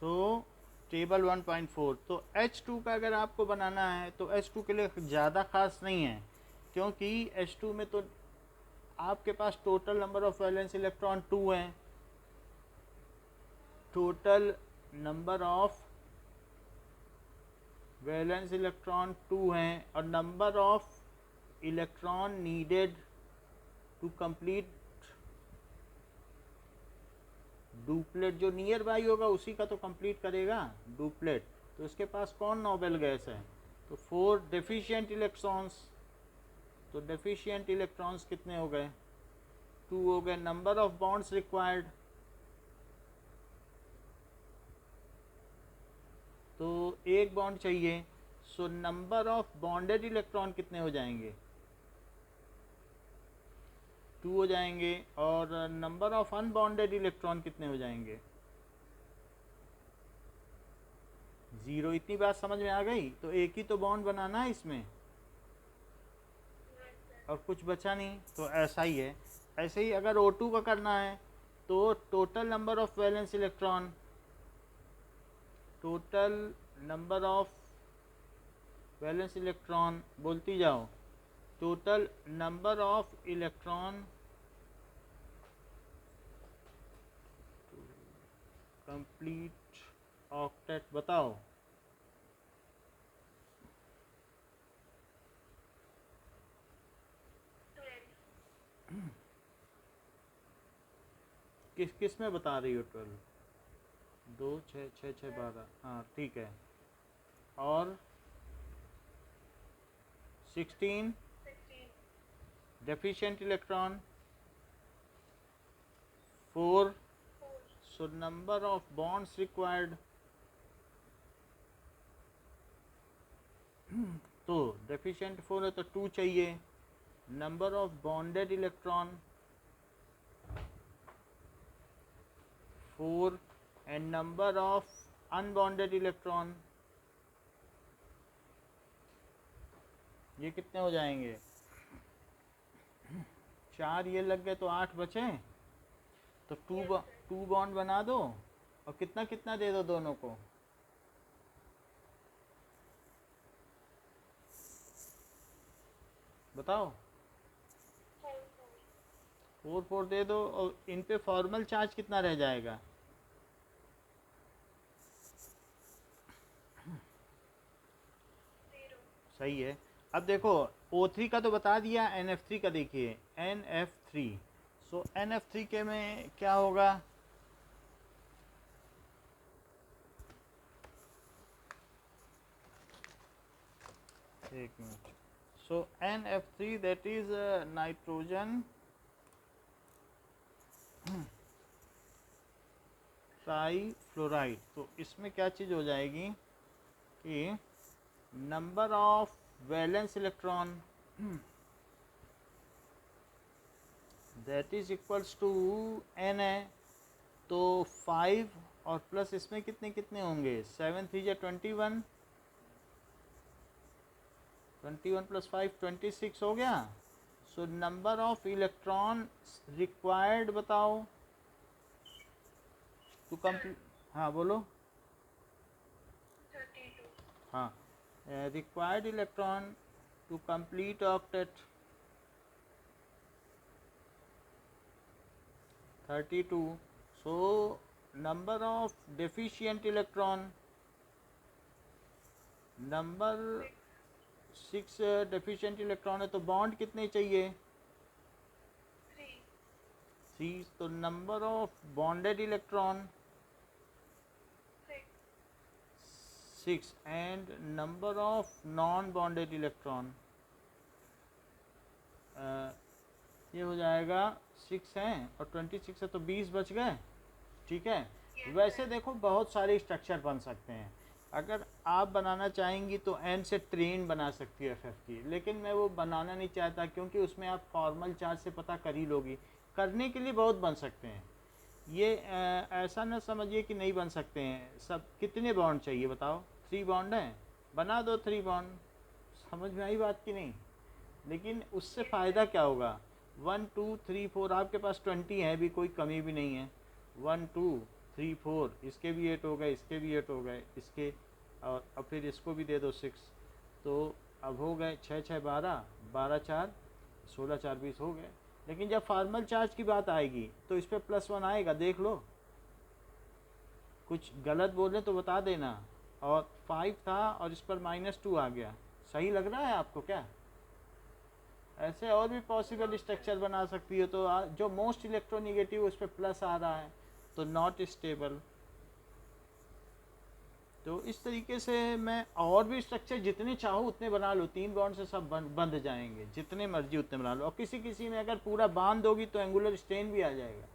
सो table 1.4। तो H2 का अगर आपको बनाना है तो H2 के लिए ज़्यादा खास नहीं है, क्योंकि H2 में तो आपके पास total number of valence electron 2 हैं, total number of valence electron 2 हैं, और number of electron needed to complete duplet, जो नियर बाई होगा उसी का तो कंप्लीट करेगा डुप्लेट। तो इसके पास कौन नोबेल गैस है? तो 4 डेफिशिएंट इलेक्ट्रॉन्स। तो डेफिशिएंट इलेक्ट्रॉन्स कितने हो गए? 2 हो गए। नंबर ऑफ बॉन्ड्स रिक्वायर्ड, तो एक बॉन्ड चाहिए। सो नंबर ऑफ बॉन्डेड इलेक्ट्रॉन कितने हो जाएंगे? 2 हो जाएंगे। और नंबर ऑफ अनबॉन्डेड इलेक्ट्रॉन कितने हो जाएंगे? 0। इतनी बात समझ में आ गई? तो एक ही तो बॉन्ड बनाना है इसमें, और कुछ बचा नहीं, तो ऐसा ही है। ऐसे ही अगर O2 का करना है तो total number of valence electron, total number of valence electron, बोलती जाओ, total number of electron complete octet, बताओ। किस किस में बता रही हो? 12, 2, 6, 6, 6, 12, हाँ ठीक है। और 16 deficient electron, 4। So number of bonds required, तो डेफिशिएंट 4 है तो 2 चाहिए। Number of bonded electron 4, and number of unbonded electron, ये कितने हो जाएंगे? 4 ये लग गए तो 8 बचे। तो 2 बॉन्ड बना दो, और कितना कितना दे दो दोनों को? बताओ। 4 4 दे दो, और इन पे फॉर्मल चार्ज कितना रह जाएगा? सही है। अब देखो, O3 का तो बता दिया, NF3 का देखिए, NF3। सो NF3 के में क्या होगा? एक minute. So NF3 that is nitrogen trifluoride. तो इसमें क्या चीज़ हो जाएगी कि number of valence electron that is equals to N है, तो 5 और प्लस इसमें कितने कितने होंगे? 7 3 21, 21 प्लस 5 26 हो गया। So number of electron required बताओ टू कंप्लीट। हाँ बोलो। 32। हाँ, required electron to complete octet 32। So number of deficient electron, number 6 deficient electron है, तो बॉन्ड कितने चाहिए? 3। तो number of bonded electron 6, and number of non bonded electron, ये हो जाएगा 6 हैं और 26 है, तो 20 बच गए। ठीक है। वैसे देखो बहुत सारे स्ट्रक्चर बन सकते हैं। अगर आप बनाना चाहेंगी तो N से ट्रेन बना सकती है FF की, लेकिन मैं वो बनाना नहीं चाहता, क्योंकि उसमें आप फॉर्मल चार्ज से पता कर ही लोगी। करने के लिए बहुत बन सकते हैं, ये ऐसा ना समझिए कि नहीं बन सकते हैं। सब कितने बॉन्ड चाहिए बताओ? 3 बॉन्ड हैं, बना दो 3 बॉन्ड। समझ में आई बात कि नहीं? लेकिन उससे फ़ायदा क्या होगा? 1 2 3 4 आपके पास 20 है, भी कोई कमी भी नहीं है। 1 2 3 4, इसके भी 8 हो गए, इसके भी 8 हो गए, इसके, और अब फिर इसको भी दे दो 6, तो अब हो गए 6 6 12, 12 4 16 4 20 हो गए। लेकिन जब फार्मल चार्ज की बात आएगी तो इस पर +1 आएगा, देख लो, कुछ गलत बोले तो बता देना। और 5 था और इस पर -2 आ गया, सही लग रहा है आपको क्या? ऐसे और भी पॉसिबल स्ट्रक्चर बना सकती हो। तो जो मोस्ट इलेक्ट्रोनिगेटिव उस पर प्लस आ रहा है तो नॉट स्टेबल। तो इस तरीके से मैं और भी स्ट्रक्चर जितने चाहो उतने बना लो, 3 बॉन्ड से सब बंध जाएंगे, जितने मर्जी उतने बना लो। और किसी किसी में अगर पूरा बांध दोगी तो एंगुलर स्ट्रेन भी आ जाएगा।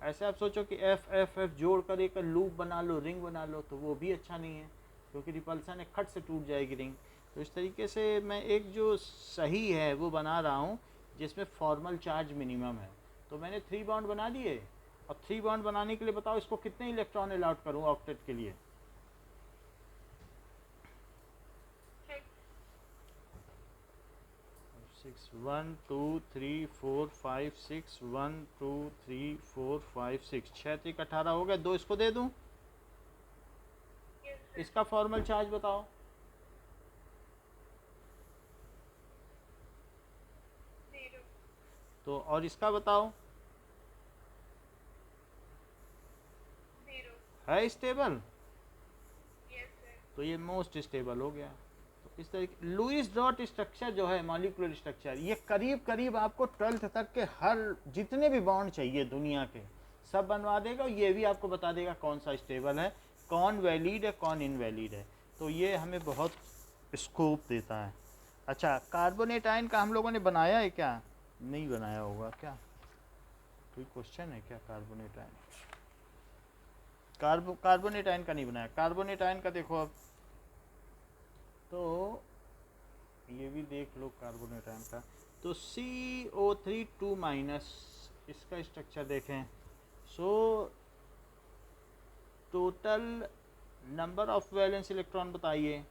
ऐसे आप सोचो कि एफ एफ एफ जोड़ कर एक लूप बना लो, रिंग बना लो, तो वो भी अच्छा नहीं है, क्योंकि रिपल्सन एक खट से टूट जाएगी रिंग। तो इस तरीके से मैं एक जो सही है वो बना रहा हूँ जिसमें फॉर्मल चार्ज मिनिमम है। तो मैंने 3 बॉन्ड बना दिए। और 3 बॉन्ड बनाने के लिए बताओ इसको कितने इलेक्ट्रॉन अलाउट करूँ ऑक्टेट के लिए? 6 1 2 3 4 5 6 1 2 3 4 5 6 6 3 18 हो गए। 2 इसको दे दूं? इसका फॉर्मल चार्ज बताओ। तो और इसका बताओ। है स्टेबल? तो ये मोस्ट स्टेबल हो गया। तो इस तरीके लुईस डॉट स्ट्रक्चर जो है मॉलिक्यूलर स्ट्रक्चर, ये करीब करीब आपको 12th तक के हर जितने भी बॉन्ड चाहिए दुनिया के सब बनवा देगा। ये भी आपको बता देगा कौन सा स्टेबल है, कौन वैलिड है, कौन इनवैलिड है। तो ये हमें बहुत स्कोप देता है। अच्छा, कार्बोनेट आयन का हम लोगों ने बनाया है क्या? नहीं बनाया होगा क्या? कोई क्वेश्चन है क्या? कार्बोनेट आयन, कार्बोनेट आयन का नहीं बनाया। कार्बोनेट आयन का देखो अब, तो ये भी देख लो कार्बोनेट आयन का। तो CO3 2- इसका स्ट्रक्चर देखें। सो total number of valence electron बताइए।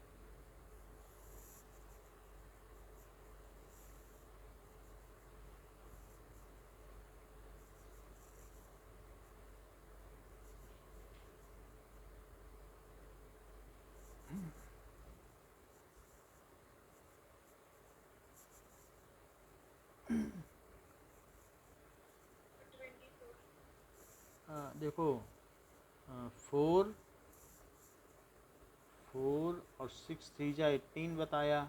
देखो 4 4 और 6 3 जा 18 बताया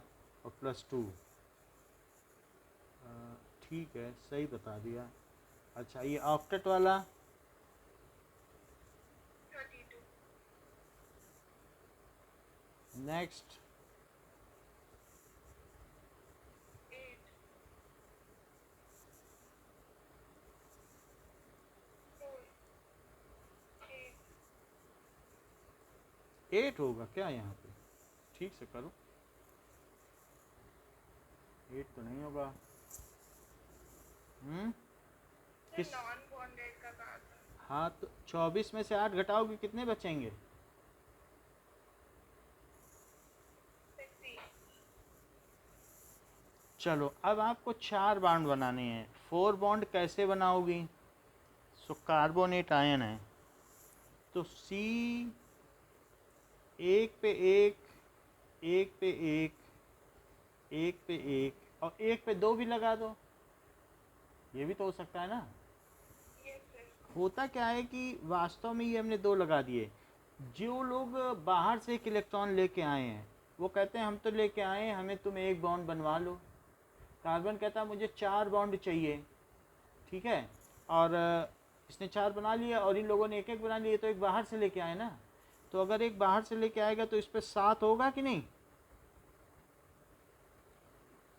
और +2। ठीक है, सही बता दिया। अच्छा, ये ऑक्टेट वाला 32। नेक्स्ट 8 4 8 8 होगा क्या यहाँ पे? ठीक से करो, 8 तो नहीं होगा। किस? नॉन बॉन्डेड का कहा था। हाँ, तो 24 में से 8 घटाओगे कितने बचेंगे? 60। चलो, अब आपको 4 बॉन्ड बनाने हैं। 4 बॉन्ड कैसे बनाओगी? सो कार्बोनेट आयन है तो C एक पे एक, एक पे एक, एक पे एक और एक पे 2 भी लगा दो। ये भी तो हो सकता है ना। Yes sir. होता क्या है कि वास्तव में ये हमने 2 लगा दिए। जो लोग बाहर से एक इलेक्ट्रॉन लेके आए हैं वो कहते हैं हम तो लेके आए हैं, हमें तुम एक बॉन्ड बनवा लो। कार्बन कहता है मुझे 4 बॉन्ड चाहिए, ठीक है। और इसने 4 बना लिया और इन लोगों ने एक एक बना लिया, तो एक बाहर से लेके आए ना। तो अगर एक बाहर से लेके आएगा तो इस पर 7 होगा कि नहीं?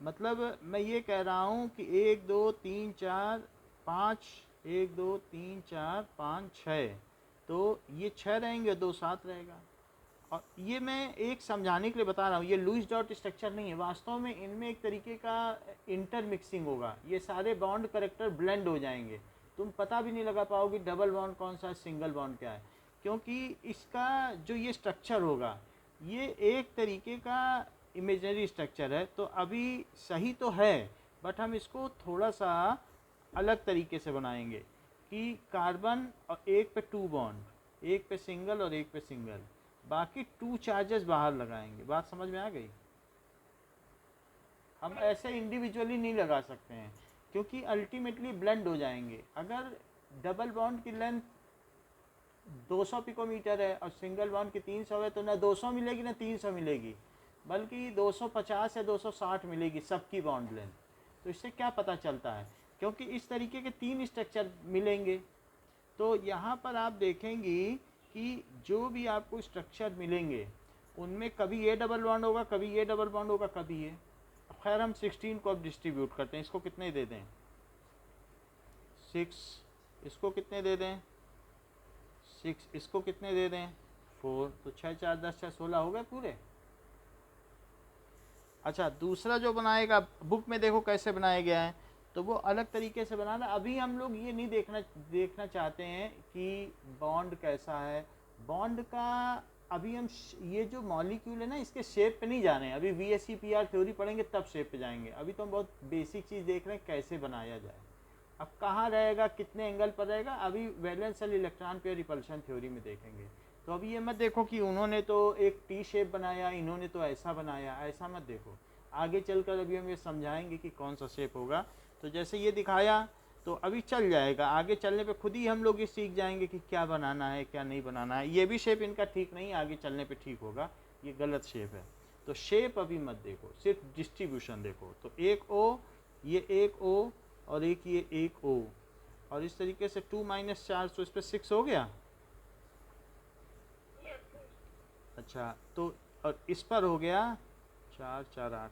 मतलब मैं ये कह रहा हूँ कि 1 2 3 4 5, 1 2 3 4 5 6, तो ये 6 रहेंगे, 2 7 रहेगा। और ये मैं एक समझाने के लिए बता रहा हूँ, ये लुईस डॉट स्ट्रक्चर नहीं है। वास्तव में इनमें एक तरीके का इंटरमिक्सिंग होगा, ये सारे बॉन्ड करेक्टर ब्लेंड हो जाएंगे। तुम पता भी नहीं लगा पाओगे डबल बॉन्ड कौन सा है, सिंगल बॉन्ड क्या है, क्योंकि इसका जो ये स्ट्रक्चर होगा ये एक तरीके का इमेजनरी स्ट्रक्चर है। तो अभी सही तो है, बट हम इसको थोड़ा सा अलग तरीके से बनाएंगे कि कार्बन और एक पे 2 बॉन्ड, एक पे सिंगल और एक पे सिंगल, बाकी 2 चार्जेस बाहर लगाएंगे। बात समझ में आ गई? हम ऐसे इंडिविजुअली नहीं लगा सकते हैं क्योंकि अल्टीमेटली ब्लेंड हो जाएंगे। अगर डबल बॉन्ड की लेंथ 200 पिकोमीटर है और सिंगल बॉन्ड की 300 है तो ना 200 मिलेगी ना 300 मिलेगी, बल्कि 250 या 260 मिलेगी सबकी बॉन्ड लेंथ। तो इससे क्या पता चलता है? क्योंकि इस तरीके के 3 स्ट्रक्चर मिलेंगे। तो यहाँ पर आप देखेंगी कि जो भी आपको स्ट्रक्चर मिलेंगे उनमें कभी ये डबल बॉन्ड होगा, कभी ये डबल बॉन्ड होगा, कभी ये। खैर हम 16 को अब डिस्ट्रीब्यूट करते हैं। इसको कितने दे दें? 6। इसको कितने दे दें? 6। इसको कितने दे दें? 4। तो 6 4 10 6 16 हो गए पूरे। अच्छा, दूसरा जो बनाएगा, बुक में देखो कैसे बनाया गया है, तो वो अलग तरीके से बनाना। अभी हम लोग ये नहीं देखना चाहते हैं कि बॉन्ड कैसा है। बॉन्ड का अभी हम ये जो मॉलिक्यूल है ना, इसके शेप पे नहीं जा रहे हैं। अभी VSEPR थ्योरी पढ़ेंगे तब शेप पे जाएंगे। अभी तो हम बहुत बेसिक चीज़ देख रहे हैं कैसे बनाया जाए। अब कहाँ रहेगा, कितने एंगल पर रहेगा, अभी valence shell electron pair repulsion theory में देखेंगे। तो अभी ये मत देखो कि उन्होंने तो एक टी शेप बनाया, इन्होंने तो ऐसा बनाया, ऐसा मत देखो। आगे चलकर अभी हम ये समझाएंगे कि कौन सा शेप होगा। तो जैसे ये दिखाया तो अभी चल जाएगा, आगे चलने पे खुद ही हम लोग ये सीख जाएंगे कि क्या बनाना है क्या नहीं बनाना है। ये भी शेप इनका ठीक नहीं, आगे चलने पे ठीक होगा, ये गलत शेप है। तो शेप अभी मत देखो, सिर्फ डिस्ट्रीब्यूशन देखो। तो एक O, ये एक O और एक ये एक O, और इस तरीके से 2 - 4, तो इस पर 6 हो गया। अच्छा, तो और इस पर हो गया 4 4 8,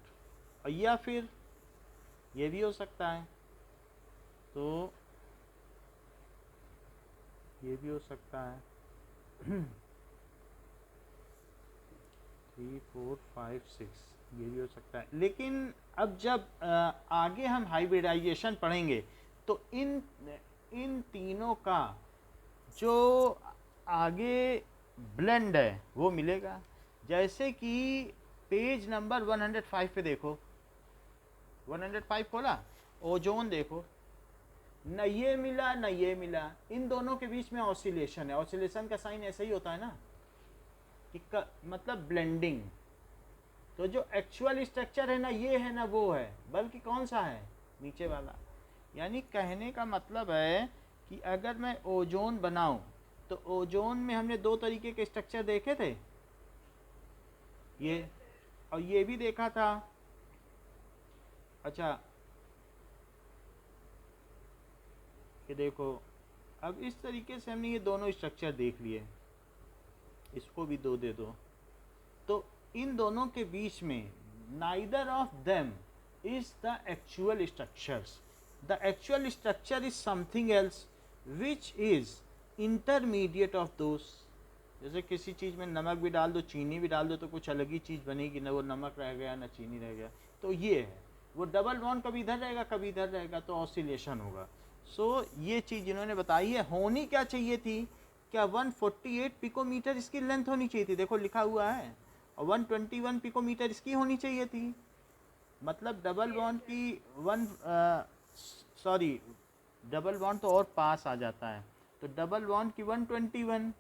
और या फिर ये भी हो सकता है, तो ये भी हो सकता है 3 4 5 6, ये भी हो सकता है। लेकिन अब जब आगे हम हाइब्रिडाइजेशन पढ़ेंगे तो इन तीनों का जो आगे ब्लेंड है वो मिलेगा। जैसे कि पेज नंबर 105 पे देखो, 105 खोला, ओजोन देखो, न ये मिला न ये मिला, इन दोनों के बीच में ऑसिलेशन है। ऑसिलेशन का साइन ऐसा ही होता है ना कि मतलब ब्लेंडिंग। तो जो एक्चुअल स्ट्रक्चर है ना ये है ना वो है, बल्कि कौन सा है? नीचे वाला। यानी कहने का मतलब है कि अगर मैं ओजोन बनाऊं तो ओजोन में हमने 2 तरीके के स्ट्रक्चर देखे थे, ये और ये भी देखा था। अच्छा, ये देखो, अब इस तरीके से हमने ये दोनों स्ट्रक्चर देख लिए, इसको भी 2 दे दो। तो इन दोनों के बीच में neither of them is the actual structures. The actual structure is something else which is intermediate of those. जैसे किसी चीज़ में नमक भी डाल दो, चीनी भी डाल दो, तो कुछ अलग ही चीज़ बनेगी, ना वो नमक रह गया ना चीनी रह गया। तो ये है, वो डबल बॉन्ड कभी इधर रहेगा कभी इधर रहेगा, तो ऑसिलेशन होगा। सो ये चीज़ इन्होंने बताई है। होनी क्या चाहिए थी? क्या 148 पिकोमीटर इसकी लेंथ होनी चाहिए थी, देखो लिखा हुआ है, और 121 पिकोमीटर इसकी होनी चाहिए थी। मतलब डबल बॉन्ड की डबल बॉन्ड तो और पास आ जाता है, तो डबल बॉन्ड की 121,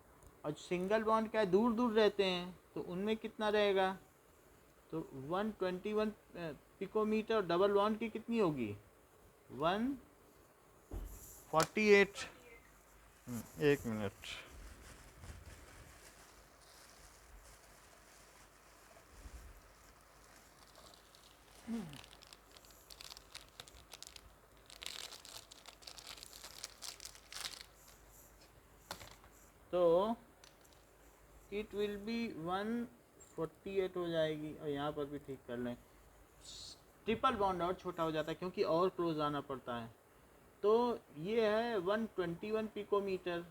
और सिंगल बॉन्ड क्या दूर दूर रहते हैं, तो उनमें कितना रहेगा? तो 121 पिकोमीटर। डबल बॉन्ड की कितनी होगी? 148। एक मिनट, तो इट विल बी 148 हो जाएगी। और यहाँ पर भी ठीक कर लें, ट्रिपल बॉन्ड और छोटा हो जाता है क्योंकि और क्लोज आना पड़ता है। तो ये है 121 पिकोमीटर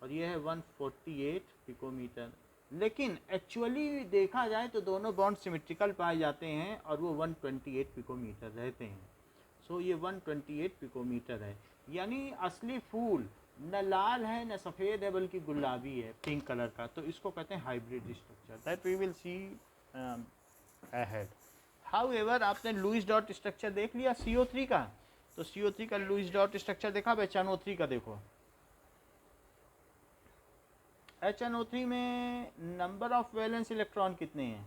और ये है 148 पिकोमीटर। लेकिन एक्चुअली देखा जाए तो दोनों बॉन्ड सिमेट्रिकल पाए जाते हैं और वो 128 पिकोमीटर रहते हैं। सो ये 128 पिकोमीटर है। यानी असली फूल न लाल है न सफ़ेद है बल्कि गुलाबी है, पिंक कलर का। तो इसको कहते हैं hybrid structure, that we will see ahead. However, आपने लुईस डॉट स्ट्रक्चर देख लिया CO3 का, तो CO3 का लुईस डॉट स्ट्रक्चर देखा, पहचानो 3 का देखो। HNO3 में नंबर ऑफ वैलेंस इलेक्ट्रॉन कितने हैं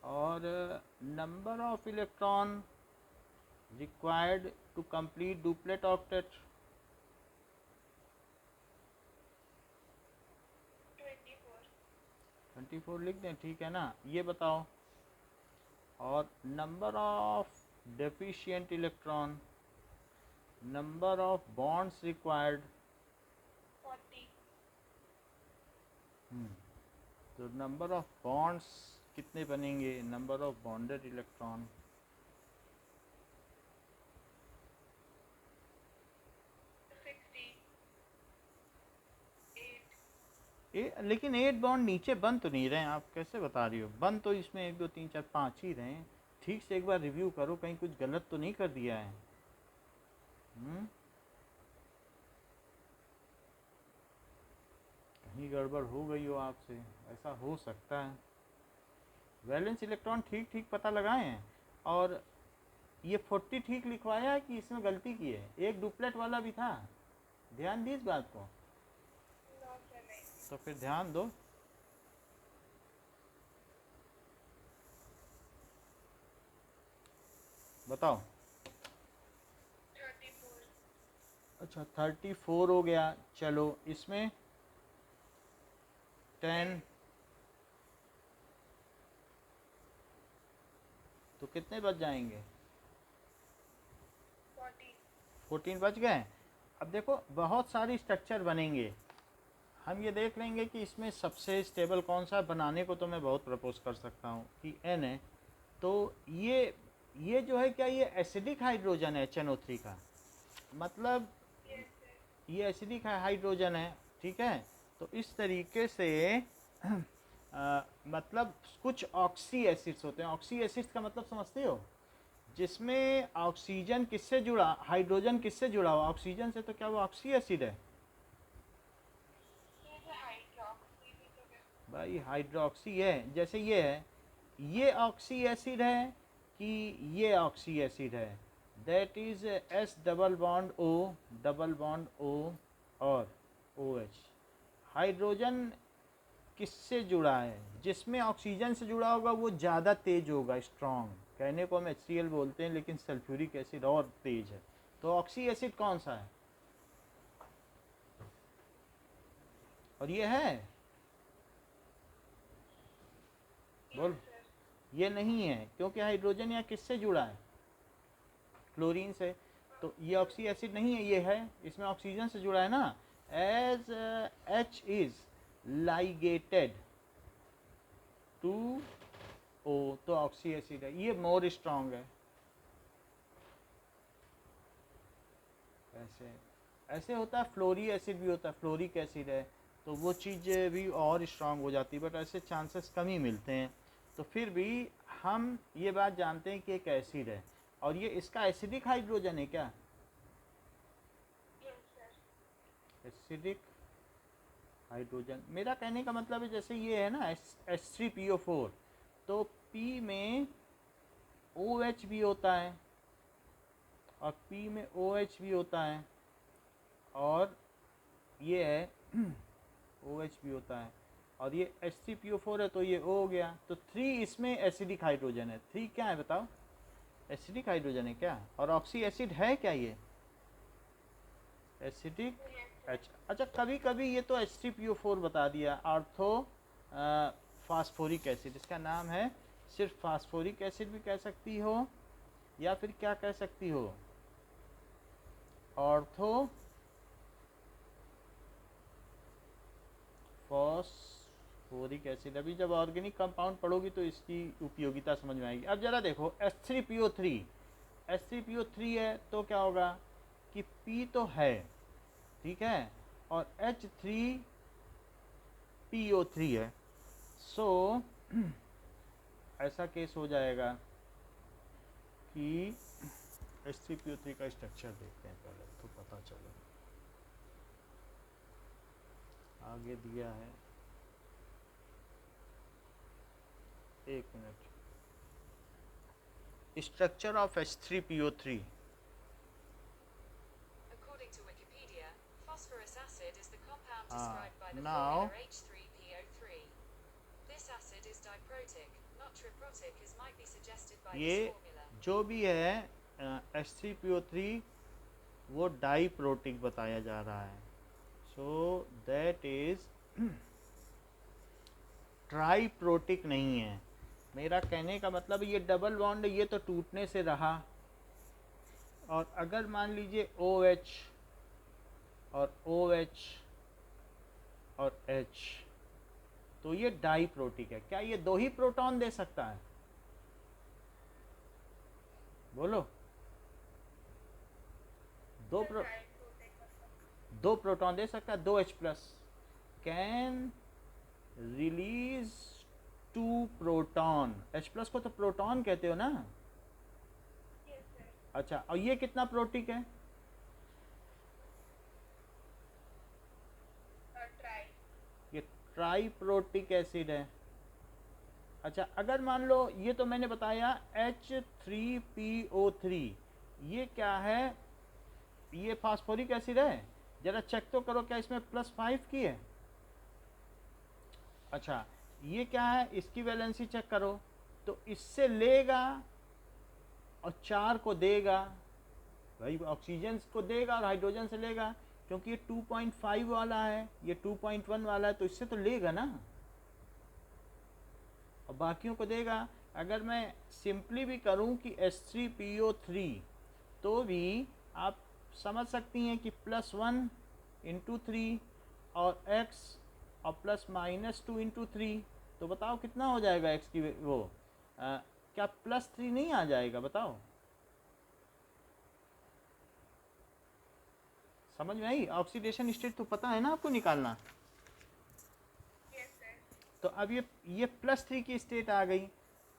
और number of electron required to complete duplet octet? 24. 24 लिख दें, ठीक है ना। ये बताओ, और number of deficient electron, number of bonds required? 40. तो नंबर ऑफ बॉन्ड्स कितने बनेंगे, नंबर ऑफ बॉन्डेड इलेक्ट्रॉन? 60. 8. लेकिन 8 बॉन्ड नीचे बन तो नहीं रहे हैं, आप कैसे बता रही हो? बन तो इसमें 1 2 3 4 5 ही रहे हैं। ठीक से एक बार रिव्यू करो, कहीं कुछ गलत तो नहीं कर दिया है। कहीं गड़बड़ हो गई हो आपसे, ऐसा हो सकता है। वैलेंस इलेक्ट्रॉन ठीक ठीक पता लगाए हैं, और ये 40 ठीक लिखवाया है कि इसमें गलती की है? एक डुप्लेट वाला भी था, ध्यान दी इस बात को? No, sir, नहीं. तो फिर ध्यान दो। बताओ। 34. अच्छा 34 हो गया। चलो इसमें 10, तो कितने बच जाएंगे? 40. 14 बच गए। अब देखो बहुत सारी स्ट्रक्चर बनेंगे, हम ये देख लेंगे कि इसमें सबसे स्टेबल कौन सा बनाने को तो मैं बहुत प्रपोज कर सकता हूँ कि N है। तो ये जो है, क्या ये एसिडिक हाइड्रोजन है HNO3 का? मतलब Yes, sir. ये एसिडिक हाइड्रोजन है, ठीक है। तो इस तरीके से मतलब कुछ ऑक्सी एसिड्स होते हैं। ऑक्सी एसिड्स का मतलब समझते हो? जिसमें ऑक्सीजन किससे जुड़ा, हाइड्रोजन किससे जुड़ा हुआ? ऑक्सीजन से। तो क्या वो ऑक्सी एसिड है? ये जो हाइड्रोक्सी भी तो है. भाई हाइड्रोक्सी है, जैसे ये है, ये ऑक्सी एसिड है कि ये ऑक्सी एसिड है? That is S double bond O double bond O और OH। हाइड्रोजन किससे जुड़ा है? जिसमें ऑक्सीजन से जुड़ा होगा वो ज़्यादा तेज होगा, स्ट्रॉन्ग। कहने को हम HCl बोलते हैं, लेकिन सल्फ्यूरिक एसिड और तेज है। तो ऑक्सी एसिड कौन सा है? और ये है, बोल। Yes, sir. ये नहीं है, क्योंकि हाइड्रोजन यहाँ किससे जुड़ा है? क्लोरीन से। तो ये ऑक्सी एसिड नहीं है, ये है, इसमें ऑक्सीजन से जुड़ा है ना। As H is ligated to O, तो ऑक्सी एसिड है, ये मोर स्ट्रॉन्ग है। ऐसे ऐसे होता है। फ्लोरी एसिड भी होता है, फ्लोरिक एसिड है, तो वो चीज़ भी और स्ट्रॉन्ग हो जाती है, बट ऐसे चांसेस कम ही मिलते हैं। तो फिर भी हम ये बात जानते हैं कि एक एसिड है। और ये इसका एसिडिक हाइड्रोजन है क्या? Yes, sir. Acidic hydrogen. मेरा कहने का मतलब है, जैसे ये है ना H3PO4, तो P में OH भी होता है और P में OH भी होता है, और ये है OH भी होता है, और ये H3PO4 है, तो ये O हो गया। तो 3 इसमें एसिडिक हाइड्रोजन है। 3 क्या है बताओ? एसिडिक हाइड्रोजन है क्या? और ऑक्सी एसिड है क्या ये? Acidic Yes, H। अच्छा कभी कभी ये तो H3PO4 बता दिया, ऑर्थो फास्फोरिक एसिड, इसका नाम है। सिर्फ फास्फोरिक एसिड भी कह सकती हो, या फिर क्या कह सकती हो? Ortho phosphoric acid. अभी जब ऑर्गेनिक कंपाउंड पढ़ोगी तो इसकी उपयोगिता समझ में आएगी। अब जरा देखो H3PO3, H3PO3 है तो क्या होगा कि P तो है, ठीक है, और H3PO3 है। सो ऐसा केस हो जाएगा कि H3PO3 का स्ट्रक्चर देखते हैं पहले, तो पता चले। आगे दिया है, एक minute. Structure of H3PO3। According to Wikipedia, phosphorus acid is the compound Ah, described by the now- formula H3PO3. This acid is diprotic, not triprotic as might be suggested by ये this formula. जो भी है H3PO3 वो diprotic बताया जा रहा है, so that is triprotic नहीं है। मेरा कहने का मतलब ये डबल बॉन्ड ये तो टूटने से रहा, और अगर मान लीजिए OH और OH और H, तो ये डाइप्रोटिक है। क्या ये दो ही प्रोटॉन दे सकता है? बोलो। दो प्रोटॉन दे सकता है, 2H plus can release 2 proton. H plus को तो प्रोटॉन कहते हो ना? Yes, sir. अच्छा, और ये कितना प्रोटिक है? Try. ये ट्राइप्रोटिक एसिड है। अच्छा, अगर मान लो ये तो मैंने बताया H3PO3, ये क्या है? ये फास्फोरिक एसिड है। जरा चेक तो करो क्या इसमें +5 की है? अच्छा, ये क्या है? इसकी वैलेंसी चेक करो, तो इससे लेगा और 4 को देगा, भाई ऑक्सीजन को देगा और हाइड्रोजन से लेगा, क्योंकि ये 2.5 वाला है, ये 2.1 वाला है, तो इससे तो लेगा ना, और बाकियों को देगा। अगर मैं सिंपली भी करूं कि H3PO3, तो भी आप समझ सकती हैं कि +1 × 3 और x और +-2 × 3, तो बताओ कितना हो जाएगा x की वो क्या +3 नहीं आ जाएगा? बताओ, समझ में आई? ऑक्सीडेशन स्टेट तो पता है ना आपको निकालना। Yes, sir. तो अब ये +3 की स्टेट आ गई।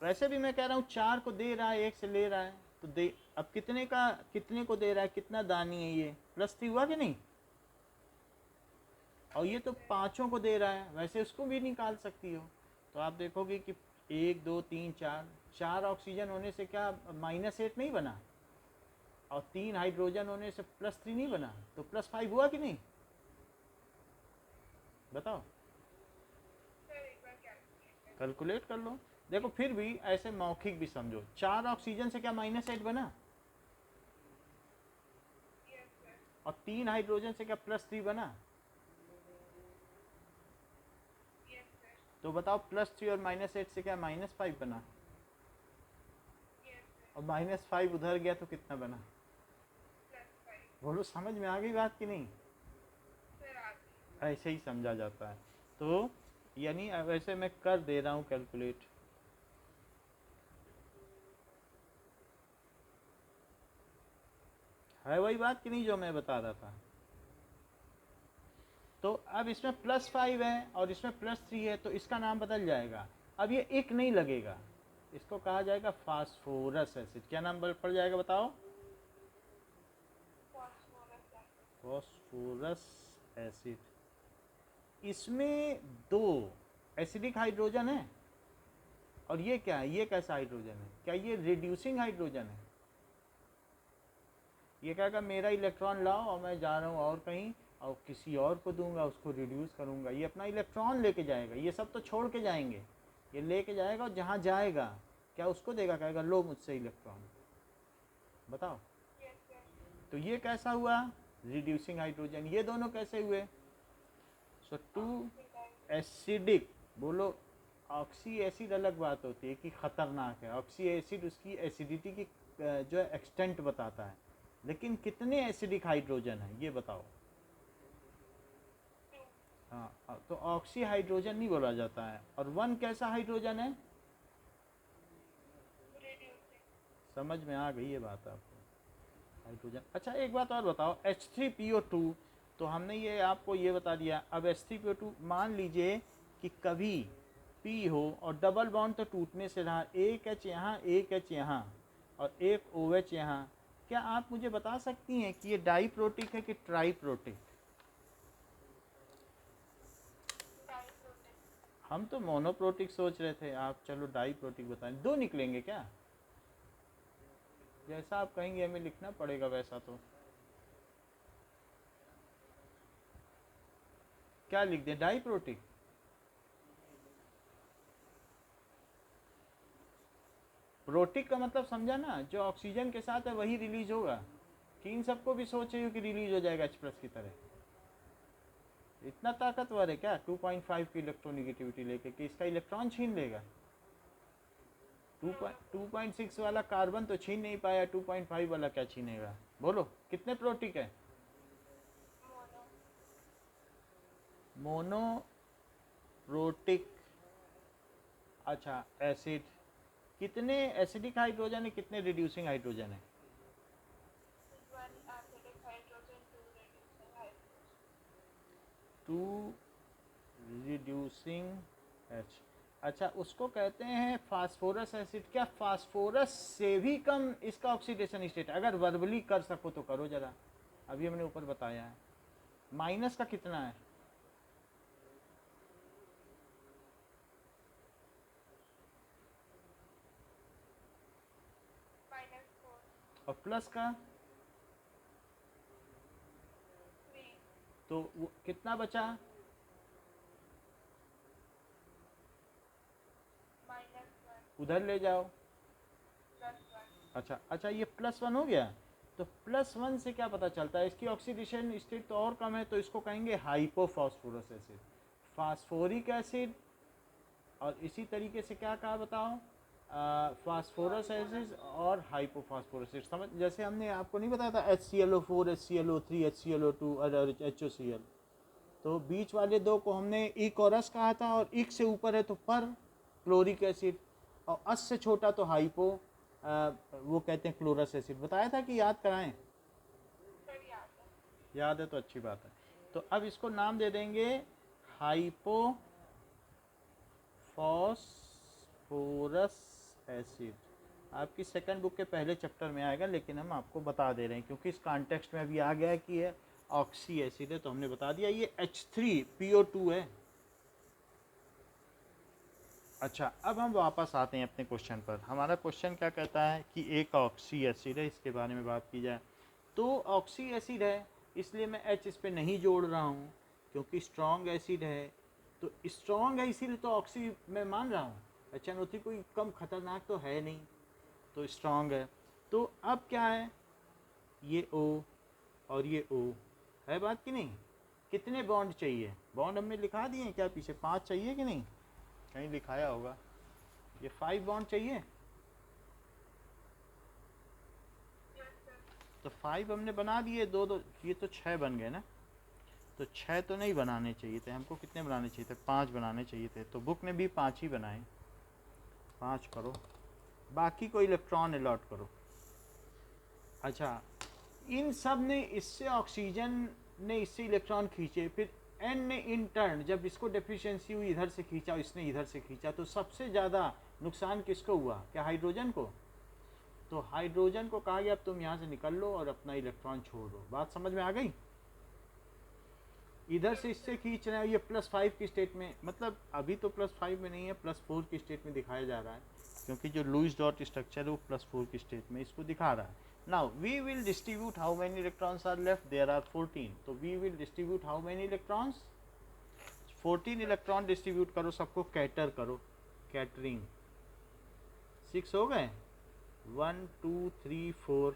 वैसे भी मैं कह रहा हूँ 4 को दे रहा है, 1 से ले रहा है, तो दे अब कितने को दे रहा है? कितना दानी है ये? +3 हुआ कि नहीं? और ये तो 5 को दे रहा है, वैसे उसको भी निकाल सकती हो। तो आप देखोगे कि 1 2 3 4 ऑक्सीजन होने से क्या -8 नहीं बना, और 3 हाइड्रोजन होने से +3 नहीं बना, तो +5 हुआ कि नहीं? बताओ, Sir, एक बार calculate कैलकुलेट कर लो। देखो, फिर भी ऐसे मौखिक भी समझो, 4 ऑक्सीजन से क्या -8 बना, Yes, sir. और 3 हाइड्रोजन से क्या +3 बना? Yes, sir. तो बताओ, +3 और -8 से क्या -5 बना, Yes, sir. और -5 उधर गया तो कितना बना? +5. बोलो, समझ में आ गई बात कि नहीं? Sir, आगे. ऐसे ही समझा जाता है। तो यानी वैसे मैं कर दे रहा हूँ कैलकुलेट। है वही बात कि नहीं जो मैं बता रहा था? तो अब इसमें +5 है और इसमें +3 है, तो इसका नाम बदल जाएगा। अब ये एक नहीं लगेगा, इसको कहा जाएगा फास्फोरस एसिड। क्या नाम पड़ जाएगा बताओ? Phosphorus acid. Phosphorus acid. इसमें 2 एसिडिक हाइड्रोजन है, और ये क्या है? ये कैसा हाइड्रोजन है? क्या ये रिड्यूसिंग हाइड्रोजन है? ये कहेगा मेरा इलेक्ट्रॉन लाओ और मैं जा रहा हूँ और कहीं, और किसी और को दूंगा, उसको रिड्यूस करूँगा। ये अपना इलेक्ट्रॉन लेके जाएगा, ये सब तो छोड़ के जाएंगे, ये लेके जाएगा, और जहाँ जाएगा क्या उसको देगा? कहेगा लो मुझसे इलेक्ट्रॉन। बताओ, Yes, sir. तो ये कैसा हुआ? Reducing hydrogen. ये दोनों कैसे हुए? सो 2 एसिडिक। बोलो, ऑक्सी एसिड अलग बात होती है कि ख़तरनाक है, ऑक्सी एसिड उसकी एसिडिटी की जो है एक्सटेंट बताता है, लेकिन कितने एसिडिक हाइड्रोजन है ये बताओ? 2. हाँ, तो ऑक्सी हाइड्रोजन नहीं बोला जाता है। और 1 कैसा हाइड्रोजन है? Reducing. समझ में आ गई ये बात आपको? हाइड्रोजन। अच्छा, एक बात और बताओ, H3PO2, तो हमने ये आपको ये बता दिया। अब H3PO2 मान लीजिए कि कभी P हो और डबल बॉन्ड तो टूटने से रहा, एक H यहाँ, एक H यहाँ, और एक OH यहाँ, क्या आप मुझे बता सकती हैं कि ये डाइप्रोटिक है कि ट्राइप्रोटिक? Diprotic. हम तो मोनोप्रोटिक सोच रहे थे, आप चलो डाइप्रोटिक बताएं। 2 निकलेंगे क्या? जैसा आप कहेंगे हमें लिखना पड़ेगा वैसा। तो क्या लिख दें, डाइप्रोटिक? प्रोटिक का मतलब समझा ना, जो ऑक्सीजन के साथ है वही रिलीज होगा, कि इन सबको भी सोच रही हो कि रिलीज हो जाएगा H+ की तरह। इतना ताकतवर है क्या 2.5 की इलेक्ट्रोनिगेटिविटी लेके कि इसका इलेक्ट्रॉन छीन लेगा? 2.6 वाला कार्बन तो छीन नहीं पाया, 2.5 वाला क्या छीनेगा? बोलो कितने प्रोटिक है? मोनो। Mono protic. अच्छा एसिड, कितने एसिडिक हाइड्रोजन है, कितने रिड्यूसिंग हाइड्रोजन है? 1 acidic hydrogen, 2 reducing hydrogen. 2 reducing H। अच्छा उसको कहते हैं फास्फोरस एसिड। क्या फास्फोरस से भी कम इसका ऑक्सीडेशन स्टेट? अगर वर्बली कर सको तो करो जरा, अभी हमने ऊपर बताया है। माइनस का कितना है? -4, और प्लस का 3, तो वो कितना बचा? -1, उधर ले जाओ। +1. अच्छा अच्छा, ये +1 हो गया। तो +1 से क्या पता चलता है? इसकी ऑक्सीडेशन स्टेट तो और कम है, तो इसको कहेंगे हाइपोफॉस्फोरस एसिड। फास्फोरिक एसिड और इसी तरीके से क्या कहा बताओ, फास्फोरस एसिड और हाइपोफॉस्फोरस एसिड। समझ, जैसे हमने आपको नहीं बताया था HClO4, HClO3, HClO2 और HOCl, तो बीच वाले दो को हमने इक और अस कहा था, और इक से ऊपर है तो पर क्लोरिक एसिड, और अस से छोटा तो हाइपो वो कहते हैं क्लोरस एसिड। बताया था कि याद कराएं? सर याद है। याद है तो अच्छी बात है। तो अब इसको नाम दे देंगे हाइपो फॉस्फोरस एसिड। आपकी सेकंड बुक के पहले चैप्टर में आएगा, लेकिन हम आपको बता दे रहे हैं क्योंकि इस कॉन्टेक्स्ट में अभी आ गया है कि ये ऑक्सी एसिड है, तो हमने बता दिया। ये H3PO2 है। अच्छा अब हम वापस आते हैं अपने क्वेश्चन पर। हमारा क्वेश्चन क्या कहता है कि एक ऑक्सी एसिड है, इसके बारे में बात की जाए तो ऑक्सी एसिड है, इसलिए मैं H इस पर नहीं जोड़ रहा हूँ क्योंकि स्ट्रॉन्ग एसिड है। तो स्ट्रॉन्ग है इसीलिए तो ऑक्सी मैं मान रहा हूँ, HNO3 कोई कम खतरनाक तो है नहीं, तो स्ट्रॉन्ग है। तो अब क्या है, ये O और ये O है, बात की नहीं? कितने बॉन्ड चाहिए? बॉन्ड हमने लिखा दिए हैं क्या पीछे? 5 चाहिए कि नहीं? कहीं लिखाया होगा। ये 5 बॉन्ड चाहिए, यस सर। तो 5 हमने बना दिए, दो दो, ये तो 6 बन गए ना। तो 6 तो नहीं बनाने चाहिए थे हमको, कितने बनाने चाहिए थे? 5 बनाने चाहिए थे। तो बुक ने भी 5 ही बनाए, 5 करो, बाकी को इलेक्ट्रॉन अलॉट करो। अच्छा इन सब ने इससे ऑक्सीजन ने इससे इलेक्ट्रॉन खींचे, फिर एन ने इन टर्न जब इसको डेफिशिएंसी हुई इधर से खींचा, इसने इधर से खींचा, तो सबसे ज़्यादा नुकसान किसको हुआ? क्या हाइड्रोजन को? तो हाइड्रोजन को कहा गया अब तुम यहाँ से निकल लो और अपना इलेक्ट्रॉन छोड़ दो। बात समझ में आ गई? इधर से इससे खींच रहे हैं, ये +5 की स्टेट में, मतलब अभी तो +5 में नहीं है, +4 की स्टेट में दिखाया जा रहा है, क्योंकि जो लुईस डॉट स्ट्रक्चर है वो +4 की स्टेट में इसको दिखा रहा है। Now we will distribute how many electrons are left? There are 14। तो we will distribute how many electrons? 14 electron distribute करो, सबको कैटर करो, कैटरिंग। 6 हो गए, 1 2 3 4,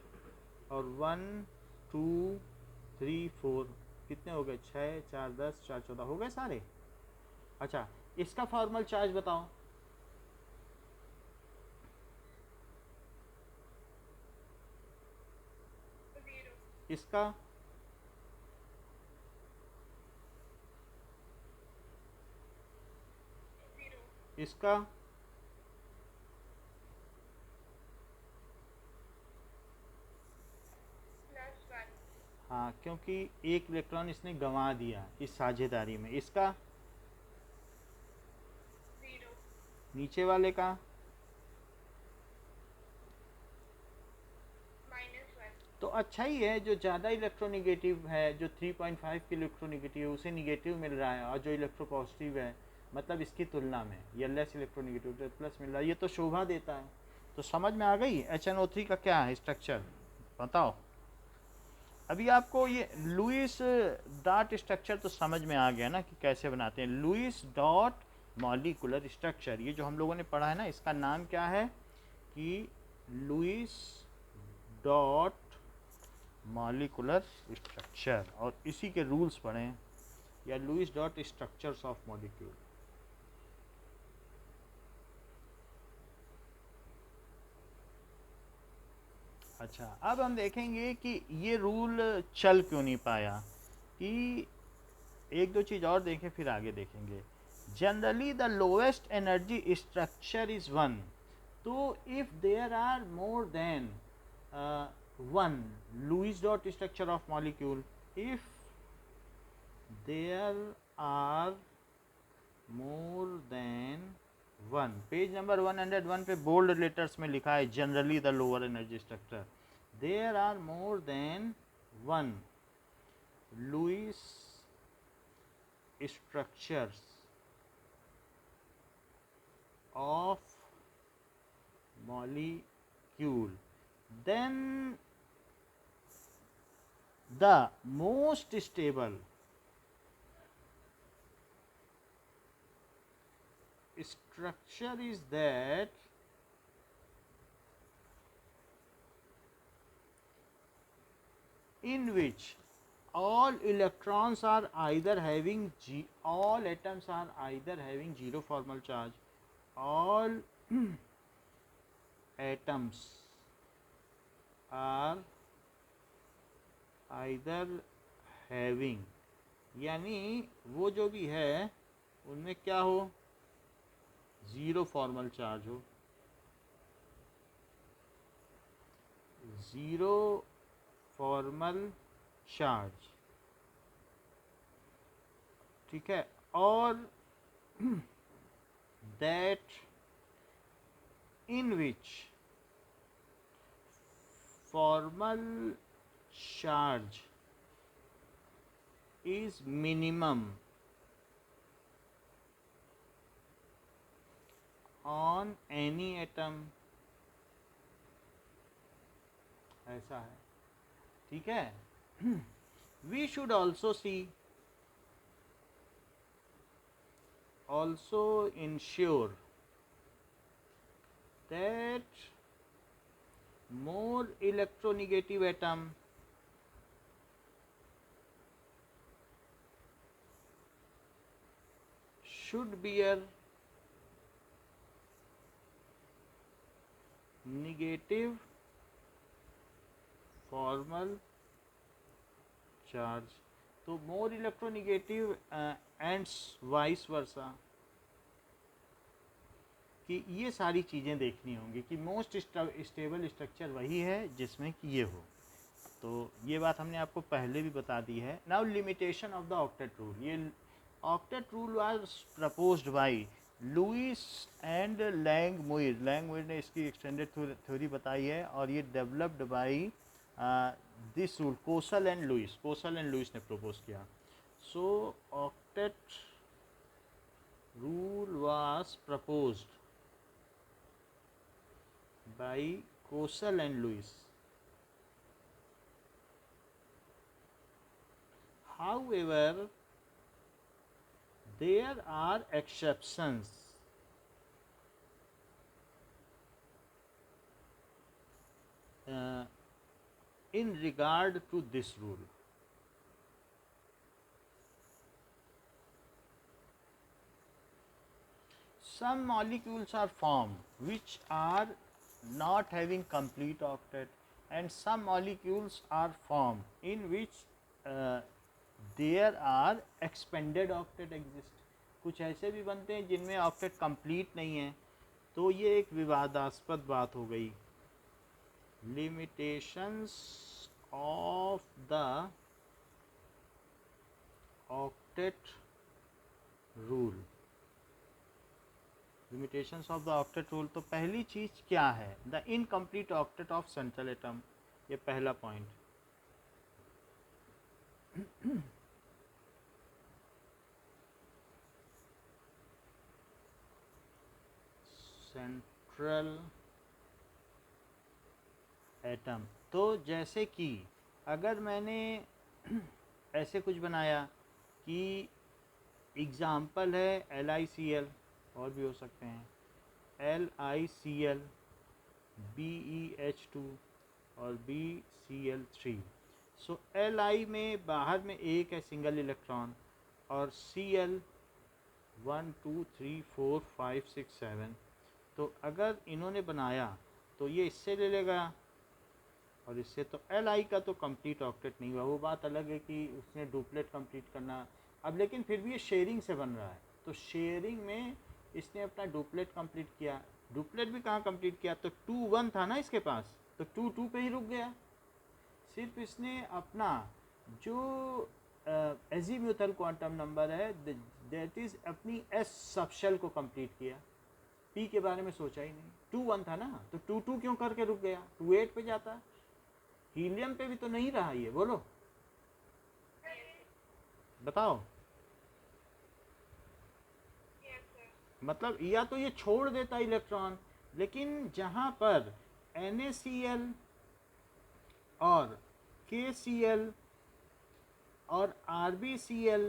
और 1 2 3 4 कितने हो गए? 6 4 10 4 14 हो गए सारे। अच्छा इसका फॉर्मल चार्ज बताओ। जीरो। इसका जीरो। इसका +1। हाँ, क्योंकि एक इलेक्ट्रॉन इसने गंवा दिया इस साझेदारी में। इसका जीरो। नीचे वाले का -1। तो अच्छा ही है, जो ज़्यादा इलेक्ट्रोनिगेटिव है, जो 3.5 की इलेक्ट्रोनिगेटिव है उसे निगेटिव मिल रहा है, और जो इलेक्ट्रोपॉजिटिव है मतलब इसकी तुलना में ये लेस इलेक्ट्रोनिगेटिव तो प्लस मिल रहा है, ये तो शोभा देता है। तो समझ में आ गई HNO3 का क्या है स्ट्रक्चर, बताओ। अभी आपको ये लुईस डॉट स्ट्रक्चर तो समझ में आ गया ना कि कैसे बनाते हैं। लुईस डॉट मॉलिकुलर स्ट्रक्चर, ये जो हम लोगों ने पढ़ा है ना, इसका नाम क्या है कि लुईस डॉट मॉलिकुलर स्ट्रक्चर, और इसी के रूल्स पढ़ें, या Lewis dot structures of molecule. अच्छा, अब हम देखेंगे कि ये रूल चल क्यों नहीं पाया, कि एक दो चीज़ और देखें फिर आगे देखेंगे। Generally the lowest energy structure is one, तो if there are more than one Lewis dot structure of molecule, if there are more than one, page number 101 पे बोल्ड लेटर्स में लिखा है generally the lower energy structure, there are more than one Lewis structures of molecule, then the most stable structure is that in which all electrons are either having all atoms are either having zero formal charge, all atoms are either having, यानी वो जो भी है उनमें क्या हो, zero formal charge हो, zero formal charge, ठीक है, और that in which formal charge is minimum on any atom, ऐसा है, ठीक है। We should also ensure that more electronegative atom should bear negative formal charge, तो more electronegative and vice versa, कि ये सारी चीज़ें देखनी होंगी कि मोस्ट स्टेबल स्ट्रक्चर वही है जिसमें कि ये हो। तो ये बात हमने आपको पहले भी बता दी है। Now limitation of the octet rule, ये octet rule was proposed by Lewis and Langmuir, Langmuir ने इसकी एक्सटेंडेड थ्योरी बताई है, और ये developed by this rule Kossel and Lewis ने प्रपोज किया। So octet rule was proposed by Kossel and Lewis. However, there are exceptions in regard to this rule. Some molecules are formed which are not having complete octet, and some molecules are formed in which there are expanded octet exist. कुछ ऐसे भी बनते हैं जिनमें octet complete नहीं है, तो ये एक विवादास्पद बात हो गई। Limitations of the octet rule, limitations of the octet rule, तो पहली चीज़ क्या है, the incomplete octet of central atom, ये पहला पॉइंट। सेंट्रल एटम, तो जैसे कि अगर मैंने ऐसे कुछ बनाया कि एग्ज़ाम्पल है LiCl, और भी हो सकते हैं LiCl, BeH2 और BCl3। सो Li में बाहर में एक है सिंगल इलेक्ट्रॉन, और Cl 1 2 3 4 5 6 7। तो अगर इन्होंने बनाया तो ये इससे ले लेगा और इससे, तो Li का तो कंप्लीट ऑक्टेट नहीं हुआ। वो बात अलग है कि उसने डुप्लेट कंप्लीट करना। अब लेकिन फिर भी ये शेयरिंग से बन रहा है, तो शेयरिंग में इसने अपना डुप्लेट कंप्लीट किया। डुप्लेट भी कहाँ कंप्लीट किया, तो 2 1 था ना इसके पास, तो 2 2 पे ही रुक गया। सिर्फ इसने अपना जो एजीम्यूथल क्वांटम नंबर है दैट इज़ अपनी एस सबशेल को कंप्लीट किया, पी के बारे में सोचा ही नहीं। 2 1 था ना, तो 2 2 क्यों करके रुक गया, 2 8 पे जाता। हीलियम पे भी तो नहीं रहा ये, बोलो बताओ। Yes, sir. मतलब या तो ये छोड़ देता इलेक्ट्रॉन, लेकिन जहाँ पर NaCl और KCl और RbCl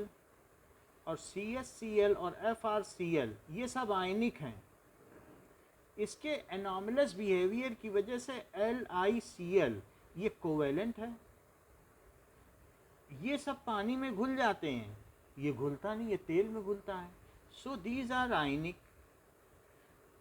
और CsCl और FrCl ये सब आयनिक हैं, इसके एनॉमलस बिहेवियर की वजह से LiCl ये कोवेलेंट है। ये सब पानी में घुल जाते हैं, ये घुलता नहीं, ये तेल में घुलता है। So these are ionic.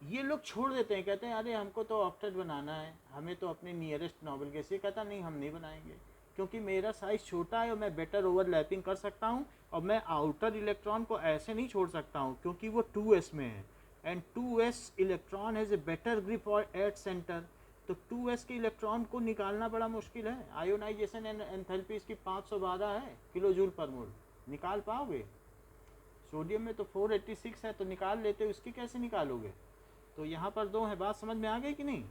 ये लोग छोड़ देते हैं, कहते हैं अरे हमको तो ऑक्टेट बनाना है, हमें तो अपने नियरेस्ट नॉबल गैस। ये कहता नहीं, हम नहीं बनाएंगे क्योंकि मेरा साइज़ छोटा है और मैं बेटर ओवरलैपिंग कर सकता हूँ, और मैं आउटर इलेक्ट्रॉन को ऐसे नहीं छोड़ सकता हूँ क्योंकि वो 2s में है, and 2s electron has a better grip और एट सेंटर। तो 2s के इलेक्ट्रॉन को निकालना बड़ा मुश्किल है। आयोनाइजेशन एंथैल्पी इसकी 512 है किलो जूल पर मोल, निकाल पाओगे? सोडियम में तो 486 है, तो निकाल लेते हो, इसकी कैसे निकालोगे? तो यहाँ पर 2 है। बात समझ में आ गई कि नहीं?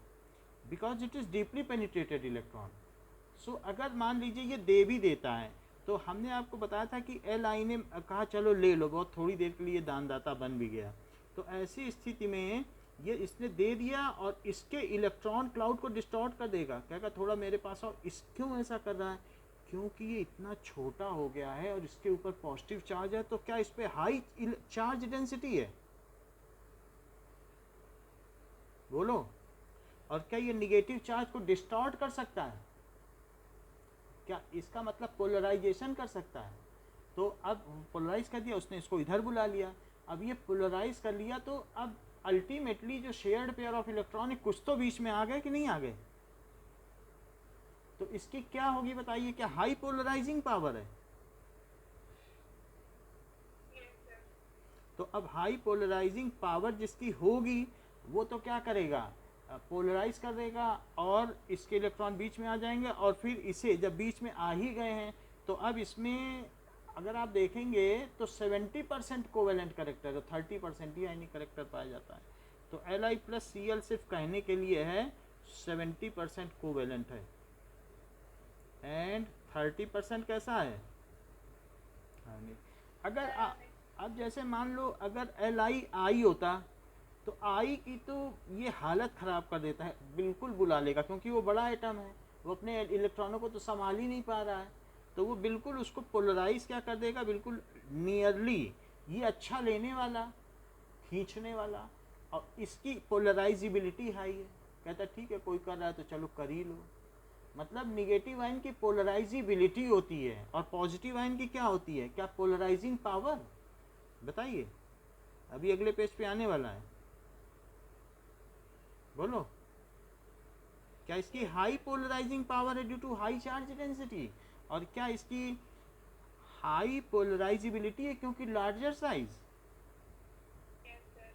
Because it is deeply penetrated electron. So अगर मान लीजिए ये दे भी देता है, तो हमने आपको बताया था कि Li ने कहा चलो ले लो, बहुत थोड़ी देर के लिए दानदाता बन भी गया। तो ऐसी स्थिति में ये इसने दे दिया और इसके इलेक्ट्रॉन क्लाउड को डिस्टॉर्ट कर देगा, कहेगा थोड़ा मेरे पास और। इस क्यों ऐसा कर रहा है? क्योंकि ये इतना छोटा हो गया है और इसके ऊपर पॉजिटिव चार्ज है, तो क्या इस पर हाई चार्ज डेंसिटी है? बोलो। और क्या ये निगेटिव चार्ज को डिस्टॉर्ट कर सकता है? क्या इसका मतलब पोलराइजेशन कर सकता है? तो अब पोलराइज कर दिया उसने, इसको इधर बुला लिया। अब ये पोलराइज कर लिया, तो अब अल्टीमेटली जो शेयर्ड पेयर ऑफ इलेक्ट्रॉन कुछ तो बीच में आ गए कि नहीं आ गए? तो इसकी क्या होगी बताइए? क्या हाई पोलराइजिंग पावर है? Yes, sir. तो अब हाई पोलराइजिंग पावर जिसकी होगी वो तो क्या करेगा, पोलराइज कर देगा और इसके इलेक्ट्रॉन बीच में आ जाएंगे। और फिर इसे जब बीच में आ ही गए हैं, तो अब इसमें अगर आप देखेंगे तो 70% कोवेलेंट करेक्टर है, 30% ही आयनिक करेक्टर पाया जाता है। तो Li प्लस Cl सिर्फ कहने के लिए है 70% कोवेलेंट है, एंड 30% कैसा है? अगर अब जैसे मान लो अगर Li आई होता, तो आई की तो ये हालत ख़राब कर देता है, बिल्कुल बुला लेगा, क्योंकि वो बड़ा एटम है, वो अपने इलेक्ट्रॉनों को तो संभाल ही नहीं पा रहा है। तो वो बिल्कुल उसको पोलराइज क्या कर देगा, बिल्कुल नियरली ये अच्छा लेने वाला, खींचने वाला, और इसकी पोलराइजिबिलिटी हाई है। कहता ठीक है कोई कर रहा है तो चलो कर ही लो। मतलब निगेटिव आयन की पोलराइजिबिलिटी होती है और पॉजिटिव आयन की क्या होती है? क्या पोलराइजिंग पावर? बताइए, अभी अगले पेज पे आने वाला है, बोलो। क्या इसकी हाई पोलराइजिंग पावर है due to high charge density, और क्या इसकी हाई पोलराइजिबिलिटी है क्योंकि larger size? Yes, sir.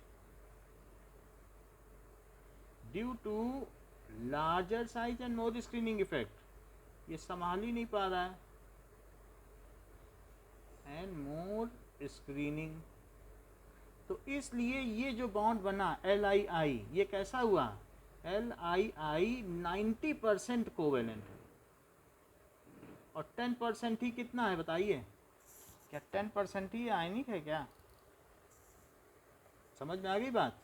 Due to larger size and more screening effect. ये संभाल ही नहीं पा रहा है, एंड मोर स्क्रीनिंग। तो इसलिए ये जो बॉन्ड बना LiI, ये कैसा हुआ? LiI 90% कोवेलेंट है, और 10% ही कितना है बताइए? क्या 10% ही आयनिक है क्या? समझ में आ गई बात?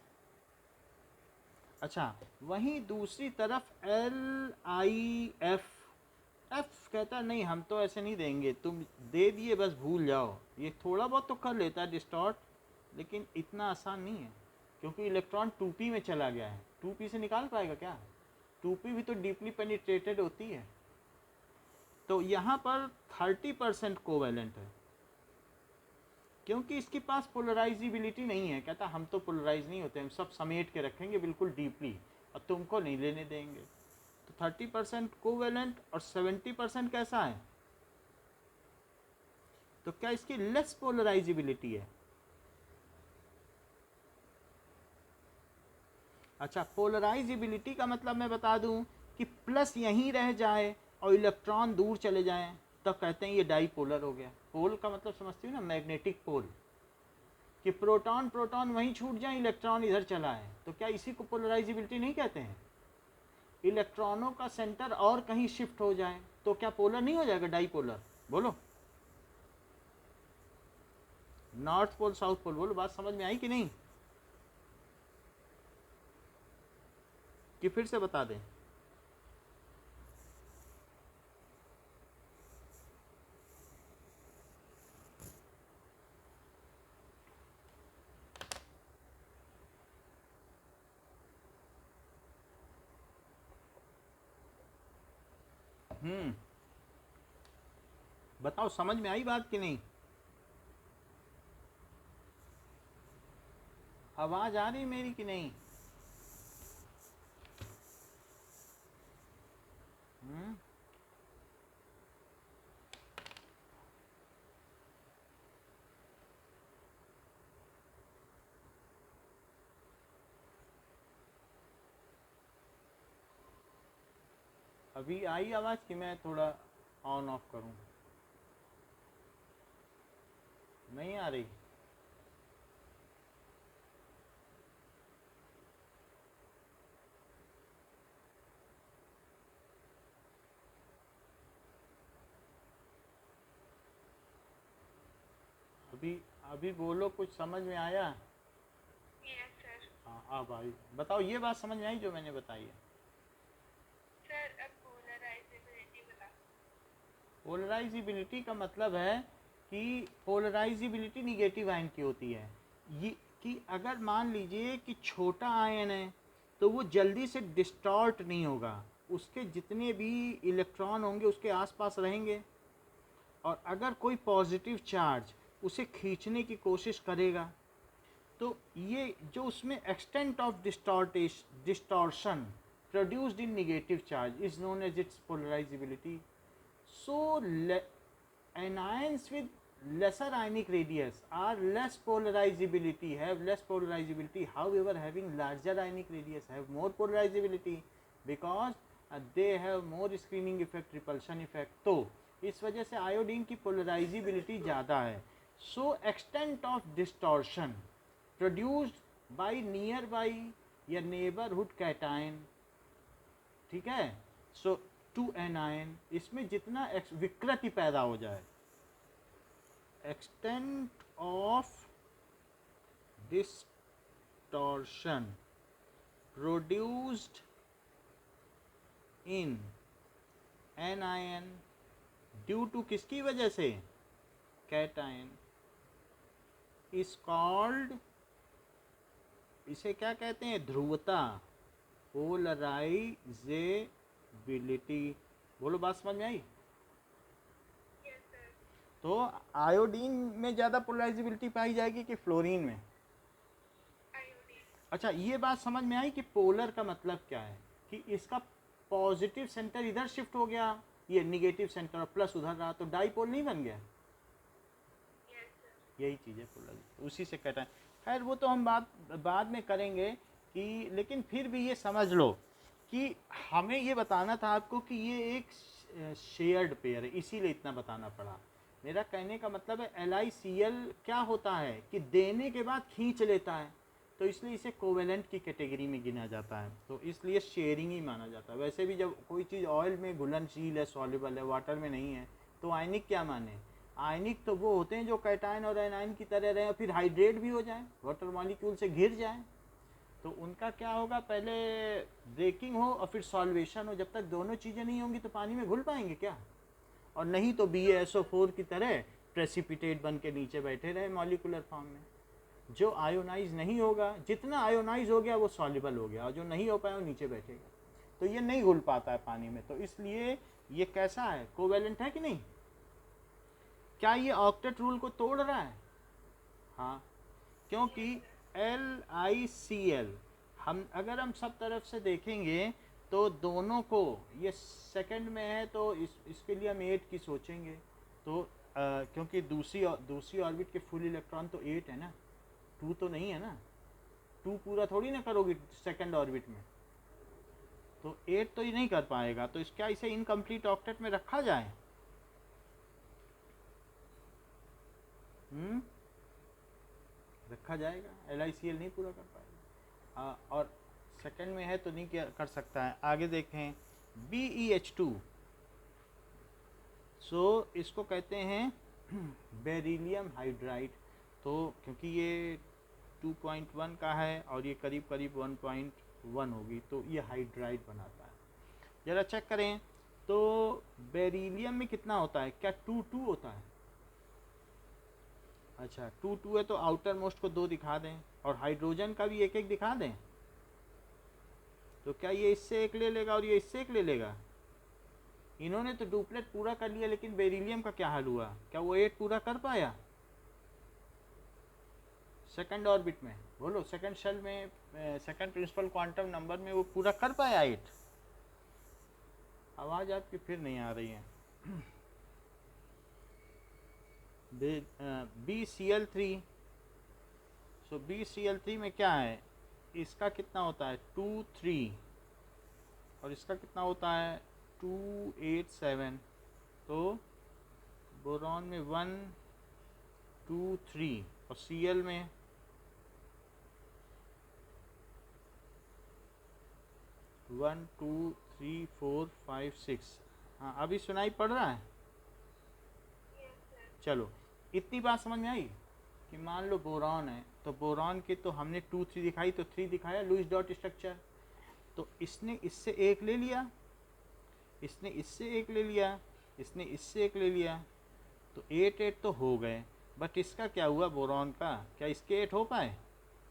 अच्छा, वहीं दूसरी तरफ LiF एफ कहता नहीं हम तो ऐसे नहीं देंगे, तुम दे दिए बस भूल जाओ। ये थोड़ा बहुत तो कर लेता है डिस्टॉर्ट, लेकिन इतना आसान नहीं है, क्योंकि इलेक्ट्रॉन 2p में चला गया है। 2p से निकाल पाएगा क्या? 2p भी तो डीपली पेनिट्रेटेड होती है। तो यहाँ पर 30% कोवेलेंट है, क्योंकि इसके पास पोलराइजिबिलिटी नहीं है। कहता हम तो पोलराइज नहीं होते, हम सब समेट के रखेंगे बिल्कुल डीपली और तुमको नहीं लेने देंगे। तो 30% कोवेलेंट और 70% कैसा है? तो क्या इसकी लेस पोलराइजिबिलिटी है? अच्छा, पोलराइजिबिलिटी का मतलब मैं बता दूं कि प्लस यहीं रह जाए और इलेक्ट्रॉन दूर चले जाएं, तब कहते हैं ये डाईपोलर हो गया। पोल का मतलब समझती हो ना, मैग्नेटिक पोल, कि प्रोटॉन प्रोटॉन वहीं छूट जाए, इलेक्ट्रॉन इधर चला है, तो क्या इसी को पोलराइजिबिलिटी नहीं कहते हैं? इलेक्ट्रॉनों का सेंटर और कहीं शिफ्ट हो जाए तो क्या पोलर नहीं हो जाएगा, डाईपोलर? बोलो, नॉर्थ पोल साउथ पोल, बोलो बात समझ में आई कि नहीं, कि फिर से बता दें? बताओ समझ में आई बात कि नहीं? आवाज आ रही मेरी कि नहीं? अभी आई आवाज कि मैं थोड़ा ऑन ऑफ करूं? नहीं आ रही? अभी अभी बोलो, कुछ समझ में आया? Yes sir. हाँ अब आई। बताओ ये बात समझ में आई जो मैंने बताई है? सर अब पोलराइजेबिलिटी बता। पोलराइजिबिलिटी का मतलब है कि पोलराइजिबिलिटी निगेटिव आयन की होती है। ये कि अगर मान लीजिए कि छोटा आयन है तो वो जल्दी से डिस्टॉर्ट नहीं होगा, उसके जितने भी इलेक्ट्रॉन होंगे उसके आसपास रहेंगे, और अगर कोई पॉजिटिव चार्ज उसे खींचने की कोशिश करेगा तो ये जो उसमें extent of distortion produced in negative charge is known as its polarisability. So anions with lesser ionic radius are less polarizability, have less polarizability, however having larger ionic radius have more polarizability because they have more screening effect, repulsion effect. तो इस वजह से iodine की polarisability ज़्यादा है. So extent of distortion produced by nearby या neighborhood cation, ठीक है, so टू एनायन, इसमें जितना विकृति पैदा हो जाए, extent of distortion produced in anion due to किसकी वजह से, कैटायन, इज कॉल्ड, इसे क्या कहते हैं, ध्रुवता, पोलराइजेबिलिटी. बोलो बात समझ में आई? Yes sir. तो आयोडीन में ज़्यादा पोलराइजेबिलिटी पाई जाएगी कि फ्लोरीन में? आयोडीन। अच्छा, ये बात समझ में आई कि पोलर का मतलब क्या है, कि इसका पॉजिटिव सेंटर इधर शिफ्ट हो गया, ये निगेटिव सेंटर और प्लस उधर रहा, तो डाईपोल नहीं बन गया. Yes sir. यही चीज़ है पोलर, उसी से कहता है. खैर वो तो हम बाद में करेंगे कि, लेकिन फिर भी ये समझ लो कि हमें ये बताना था आपको कि ये एक शेयर्ड पेयर है, इसीलिए इतना बताना पड़ा. मेरा कहने का मतलब है LiCl क्या होता है कि देने के बाद खींच लेता है, तो इसलिए इसे कोवेलेंट की कैटेगरी में गिना जाता है, तो इसलिए शेयरिंग ही माना जाता है. वैसे भी जब कोई चीज़ ऑयल में घुलनशील है, सॉल्युबल है, वाटर में नहीं है, तो आयनिक क्या माने. आयनिक तो वो होते हैं जो कैटायन और एनायन की तरह रहे, फिर हाइड्रेट भी हो जाए, वाटर मॉलिक्यूल से घिर जाए. तो उनका क्या होगा, पहले ब्रेकिंग हो और फिर सॉल्वेशन हो। जब तक दोनों चीज़ें नहीं होंगी तो पानी में घुल पाएंगे क्या? और नहीं तो BaSO4 की तरह प्रेसिपिटेट बन के नीचे बैठे रहे मॉलिकुलर फॉर्म में। जो आयोनाइज नहीं होगा, जितना आयोनाइज हो गया वो सॉल्युबल हो गया, और जो नहीं हो पाया वो नीचे बैठेगा, तो ये नहीं घुल पाता है पानी में। तो इसलिए ये कैसा है, कोवेलेंट है कि नहीं? क्या ये ऑक्टेट रूल को तोड़ रहा है? हाँ, क्योंकि LiCl अगर हम सब तरफ से देखेंगे तो दोनों को, ये सेकंड में है तो इसके लिए हम 8 की सोचेंगे। तो क्योंकि दूसरी ऑर्बिट के फुल इलेक्ट्रॉन तो 8 है ना, 2 तो नहीं है ना, 2 पूरा थोड़ी ना करोगे सेकंड ऑर्बिट में, तो 8 तो ये नहीं कर पाएगा। तो क्या इसे इनकम्प्लीट ऑक्टेट में रखा जाए? रखा जाएगा, LiCl नहीं पूरा कर पाएगा। और सेकंड में है तो नहीं कर सकता है। आगे देखें, BeH2, सो इसको कहते हैं बेरिलियम हाइड्राइड। तो क्योंकि ये 2.1 का है और ये करीब करीब 1.1 होगी, तो ये हाइड्राइड बनाता है। ज़रा चेक करें तो बेरिलियम में कितना होता है, क्या 2 होता है? अच्छा, 2 है तो आउटर मोस्ट को 2 दिखा दें, और हाइड्रोजन का भी 1 दिखा दें। तो क्या ये इससे 1 ले लेगा और ये इससे 1 ले लेगा? इन्होंने तो डुप्लेट पूरा कर लिया, लेकिन बेरिलियम का क्या हाल हुआ? क्या वो 8 पूरा कर पाया सेकंड ऑर्बिट में? बोलो, सेकंड शेल में, सेकंड प्रिंसिपल क्वांटम नंबर में वो पूरा कर पाया 8? आवाज़ आपकी फिर नहीं आ रही है। BCl3, सो BCl3 में क्या है, इसका कितना होता है 2 3, और इसका कितना होता है 2 8 7। तो बोरॉन में 1 2 3, और Cl में 1 2 3 4 5 6। हाँ, अभी सुनाई पड़ रहा है? चलो, इतनी बात समझ में आई कि मान लो बोरॉन है, तो बोरॉन के तो हमने 2 3 दिखाई, तो 3 दिखाया लुईस डॉट स्ट्रक्चर। तो इसने इससे 1 ले लिया, इसने इससे 1 ले लिया, इसने इससे 1 ले लिया, तो 8 8 तो हो गए। बट इसका क्या हुआ बोरॉन का, क्या इसके 8 हो पाए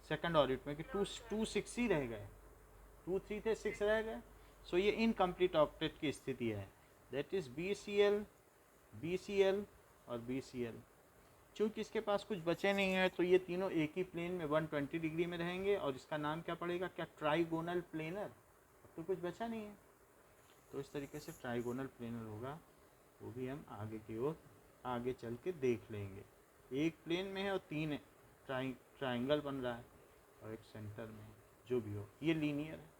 सेकंड ऑर्बिट में? कि 2 6 ही रह गए, 2 3 थे 6 रह गए। सो ये इनकम्प्लीट ऑक्टेट की स्थिति है। दैट इज़ BCl, BCl और BCl। चूँकि इसके पास कुछ बचे नहीं है, तो ये तीनों एक ही प्लेन में 120 डिग्री में रहेंगे, और इसका नाम क्या पड़ेगा, क्या ट्राइगोनल प्लेनर। अब तो कुछ बचा नहीं है, तो इस तरीके से ट्राइगोनल प्लेनर होगा। वो भी हम आगे की ओर आगे चल के देख लेंगे। एक प्लेन में है और 3 ट्राइंगल बन रहा है, और एक सेंटर में, जो भी हो ये लीनियर है।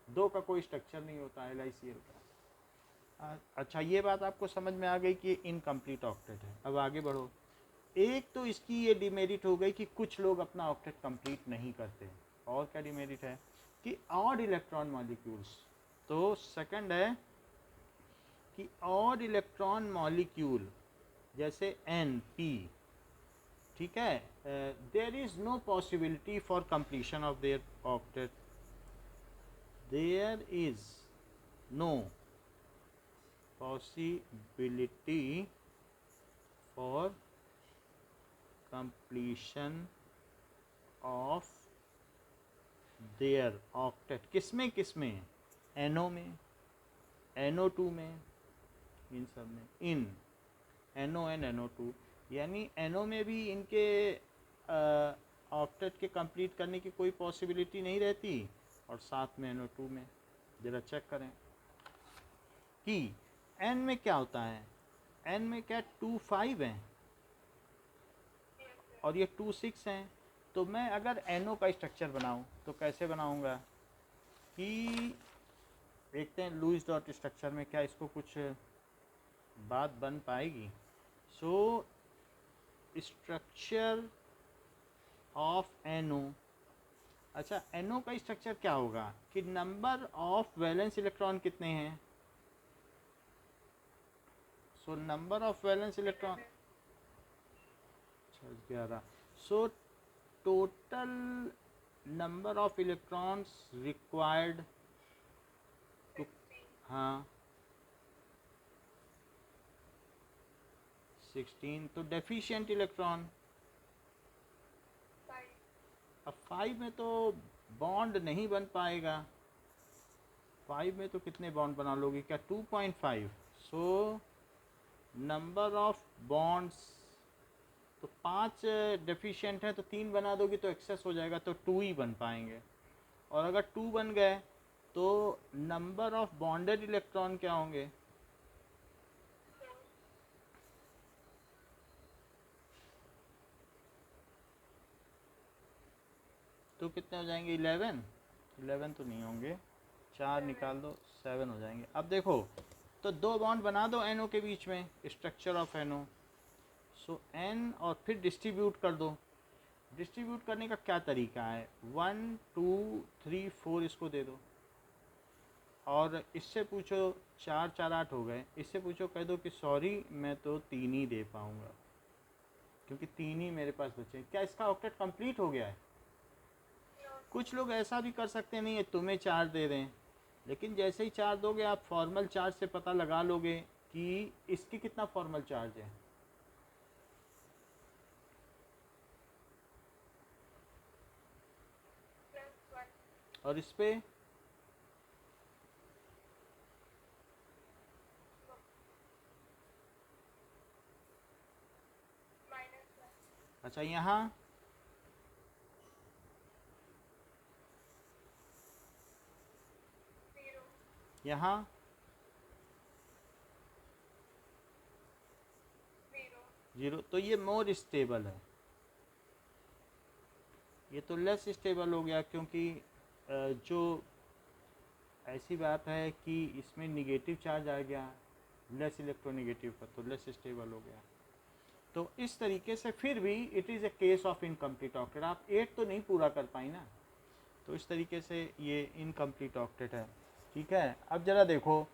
2 का कोई स्ट्रक्चर नहीं होता LiCl का। अच्छा, ये बात आपको समझ में आ गई कि इनकम्प्लीट ऑक्टेट है। अब आगे बढ़ो। एक तो इसकी ये डिमेरिट हो गई कि कुछ लोग अपना ऑक्टेट कंप्लीट नहीं करते। और क्या डिमेरिट है कि ऑड इलेक्ट्रॉन मॉलिक्यूल्स। तो सेकंड है कि ऑड इलेक्ट्रॉन मॉलिक्यूल जैसे N P, ठीक है, there is no possibility for completion of their octet. There is no possibility for completion of their octet। किसमें NO में, NO2 में, इन सब में, इन NO and NO2, यानी NO में भी इनके ऑक्टेट के कंप्लीट करने की कोई पॉसिबिलिटी नहीं रहती, और साथ में NO2 में। ज़रा चेक करें कि N में क्या होता है। N में क्या 2 5 हैं और ये 2 6 हैं। तो मैं अगर NO का स्ट्रक्चर बनाऊं तो कैसे बनाऊंगा कि देखते हैं लुईस डॉट स्ट्रक्चर में क्या इसको कुछ बात बन पाएगी। So structure of NO। अच्छा, NO का स्ट्रक्चर क्या होगा कि नंबर ऑफ वैलेंस इलेक्ट्रॉन कितने हैं। So number of valence electron 11। So total number of electrons required to, 16, हाँ 16, तो डेफिशिएंट इलेक्ट्रॉन 5, अब 5 में तो बॉन्ड नहीं बन पाएगा। 5 में तो कितने बॉन्ड बना लोगे क्या? 2.5। सो नंबर ऑफ बॉन्ड्स तो 5 डेफिशिएंट है तो 3 बना दोगे तो एक्सेस हो जाएगा, तो 2 ही बन पाएंगे। और अगर 2 बन गए तो नंबर ऑफ बॉन्डेड इलेक्ट्रॉन क्या होंगे? 4, तो कितने हो जाएंगे? 11 तो नहीं होंगे, 4 निकाल दो, 7 हो जाएंगे। अब देखो तो 2 बॉन्ड बना दो NO के बीच में, structure of NO। So N और फिर डिस्ट्रीब्यूट कर दो। डिस्ट्रीब्यूट करने का क्या तरीका है? 1 2 3 4 इसको दे दो, और इससे पूछो 4 4 8 हो गए, इससे पूछो कह दो कि सॉरी मैं तो 3 ही दे पाऊँगा क्योंकि 3 ही मेरे पास बचे हैं। क्या इसका ऑक्टेट कंप्लीट हो गया है? no, कुछ लोग ऐसा भी कर सकते नहीं है तुम्हें 4 दे दें, लेकिन जैसे ही 4 दोगे आप फॉर्मल चार्ज से पता लगा लोगे कि इसकी कितना फॉर्मल चार्ज है। +1, और इस पे -1, अच्छा यहाँ 0, यहाँ 0, 0, तो ये मोर स्टेबल है। ये तो लेस स्टेबल हो गया क्योंकि जो ऐसी बात है कि इसमें निगेटिव चार्ज आ गया लेस इलेक्ट्रोनेगेटिव पर, तो लेस स्टेबल हो गया। तो इस तरीके से फिर भी it is a case of incomplete octet. आप 8 तो नहीं पूरा कर पाई ना, तो इस तरीके से ये इनकम्प्लीट ऑक्टेट है। ठीक है, अब ज़रा देखो,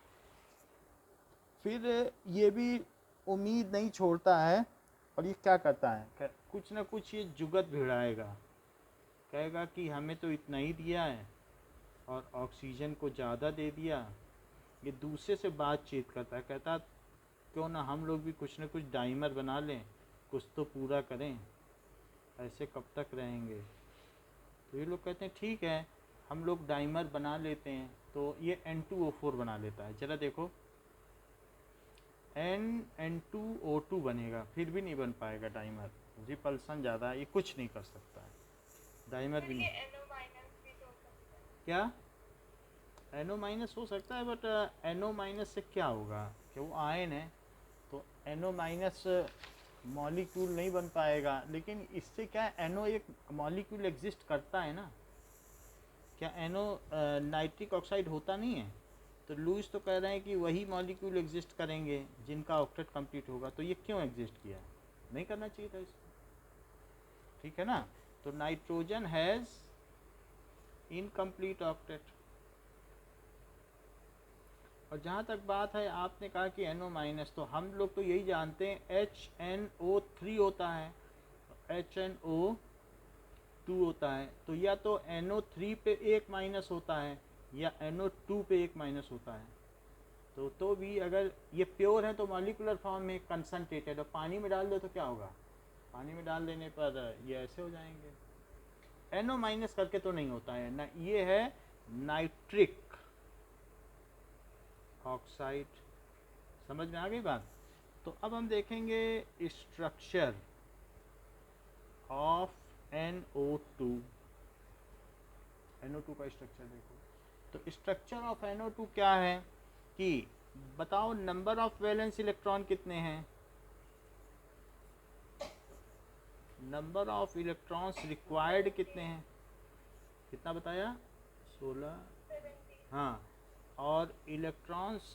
फिर ये भी उम्मीद नहीं छोड़ता है और ये क्या करता है, कुछ ना कुछ ये जुगत भिड़ाएगा, कहेगा कि हमें तो इतना ही दिया है और ऑक्सीजन को ज़्यादा दे दिया। ये दूसरे से बातचीत करता है, कहता क्यों ना हम लोग भी कुछ ना कुछ डाइमर बना लें, कुछ तो पूरा करें, ऐसे कब तक रहेंगे। तो ये लोग कहते हैं ठीक है हम लोग डाइमर बना लेते हैं। तो ये N2O4 बना लेता है। ज़रा देखो N2O2 बनेगा, फिर भी नहीं बन पाएगा डाइमर, रिपल्सन ज़्यादा है, ये कुछ नहीं कर सकता है, डाइमर भी नहीं। ये NO- भी तो हो सकता है। क्या NO- हो सकता है, बट NO- से क्या होगा कि वो आयन है, तो NO- मॉलिक्यूल नहीं बन पाएगा। लेकिन इससे क्या है, NO एक मॉलिक्यूल एग्जिस्ट करता है ना, क्या NO नाइट्रिक ऑक्साइड होता नहीं है? तो लुईस तो कह रहे हैं कि वही मॉलिक्यूल एग्जिस्ट करेंगे जिनका ऑक्टेट कंप्लीट होगा। तो ये क्यों एग्जिस्ट किया? नहीं करना चाहिए था इसको, ठीक है ना। तो नाइट्रोजन हैज़ इनकम्प्लीट ऑक्टेट। और जहाँ तक बात है, आपने कहा कि NO-, तो हम लोग तो यही जानते हैं HNO3 होता है, HNO2 होता है। तो या तो NO3 पे 1 माइनस होता है या NO2 पे 1 माइनस होता है। तो भी अगर ये प्योर है तो मॉलिकुलर फॉर्म में कंसनट्रेटेड, और पानी में डाल दो तो क्या होगा, पानी में डाल देने पर ये ऐसे हो जाएंगे। NO- करके तो नहीं होता है ना, ये है नाइट्रिक ऑक्साइड। समझ में आ गई बात? तो अब हम देखेंगे स्ट्रक्चर ऑफ NO2। NO2 का स्ट्रक्चर देखो। तो स्ट्रक्चर ऑफ NO2 क्या है कि बताओ नंबर ऑफ वैलेंस इलेक्ट्रॉन कितने हैं, नंबर ऑफ इलेक्ट्रॉन्स रिक्वायर्ड कितने हैं, कितना बताया? 16। 17, हाँ, और इलेक्ट्रॉन्स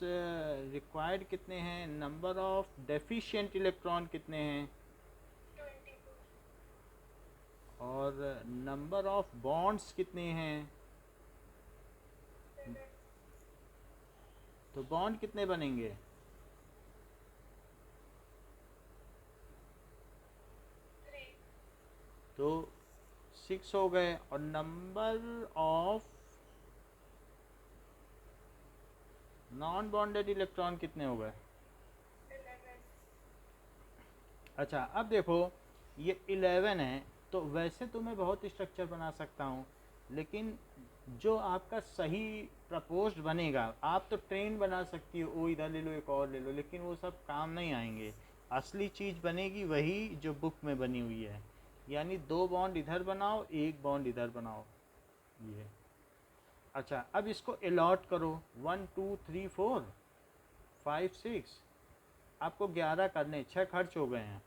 रिक्वायर्ड कितने हैं, नंबर ऑफ डेफिशिएंट इलेक्ट्रॉन कितने हैं, 22, और नंबर ऑफ बॉन्ड्स कितने हैं। 7, तो बॉन्ड कितने बनेंगे? 3, तो 6 हो गए, और number of non bonded electron कितने हो गए? 11. अच्छा, अब देखो ये 11 है, तो वैसे तो मैं बहुत स्ट्रक्चर बना सकता हूँ, लेकिन जो आपका सही प्रपोज्ड बनेगा, आप तो ट्रेन बना सकती हो, वो इधर ले लो, एक और ले लो, लेकिन वो सब काम नहीं आएंगे। असली चीज़ बनेगी वही जो बुक में बनी हुई है, यानी 2 बॉन्ड इधर बनाओ, 1 बॉन्ड इधर बनाओ, ये। अच्छा, अब इसको अलॉट करो, 1 2 3 4 5 6, आपको 11 करने, 6 खर्च हो गए हैं।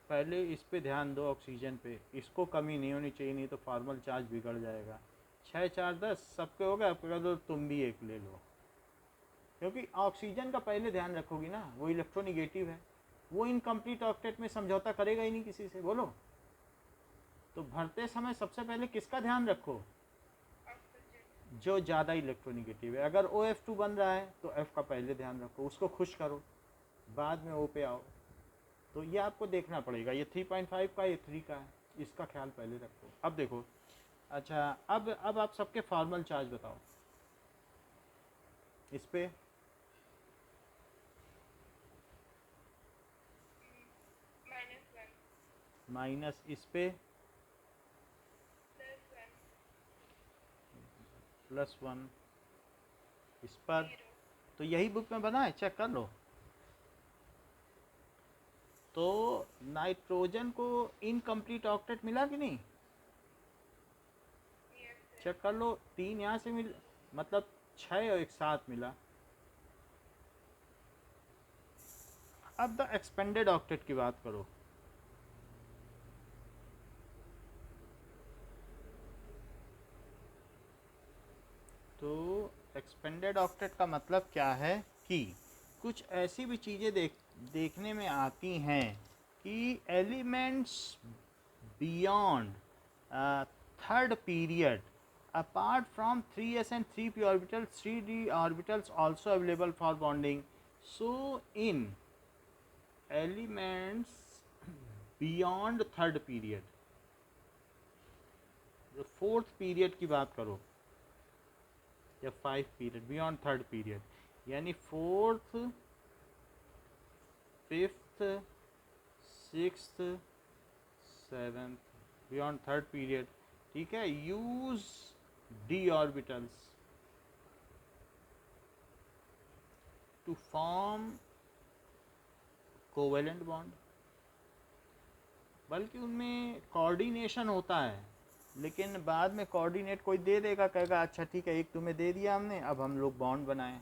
पहले इस पे ध्यान दो, ऑक्सीजन पे, इसको कमी नहीं होनी चाहिए, नहीं तो फॉर्मल चार्ज बिगड़ जाएगा। 6 4 10 सबके हो गए, आपको कह दो तुम भी एक ले लो, क्योंकि ऑक्सीजन का पहले ध्यान रखोगी ना, वो इलेक्ट्रोनिगेटिव है, वो इनकम्प्लीट ऑक्टेट में समझौता करेगा ही नहीं किसी से, बोलो। तो भरते समय सबसे पहले किसका ध्यान रखो? Oxygen. जो ज़्यादा इलेक्ट्रोनिगेटिव है। अगर OF2 बन रहा है तो F का पहले ध्यान रखो, उसको खुश करो, बाद में O पे आओ। तो ये आपको देखना पड़ेगा, ये 3.5 का, ये 3 का है, इसका ख्याल पहले रखो। अब देखो, अच्छा अब आप सबके फॉर्मल चार्ज बताओ इस पे। -1. माइनस इस पे, +1. +1 इस पर। 0. तो यही बुक में बना है, चेक कर लो। तो नाइट्रोजन को इनकम्प्लीट ऑक्टेट मिला कि नहीं? Yes, sir. चेक कर लो, 3 यहाँ से मिल, मतलब 6 और एक साथ मिला। अब द एक्सपेंडेड ऑक्टेट की बात करो। तो एक्सपेंडेड ऑक्टेट का मतलब क्या है कि कुछ ऐसी भी चीज़ें देखने में आती हैं कि elements beyond third period apart from 3s and 3p orbitals, 3d orbitals also available for bonding. So in elements beyond third period, जो फोर्थ पीरियड की बात करो या 5 पीरियड बियॉन्ड थर्ड पीरियड, यानी 4th 5th 6th 7th beyond third period, ठीक है, use d orbitals to form covalent bond. बल्कि उनमें कोऑर्डिनेशन होता है, लेकिन बाद में कोऑर्डिनेट कोई दे देगा, कहेगा अच्छा ठीक है, एक तुम्हें दे दिया हमने, अब हम लोग बॉन्ड बनाएं,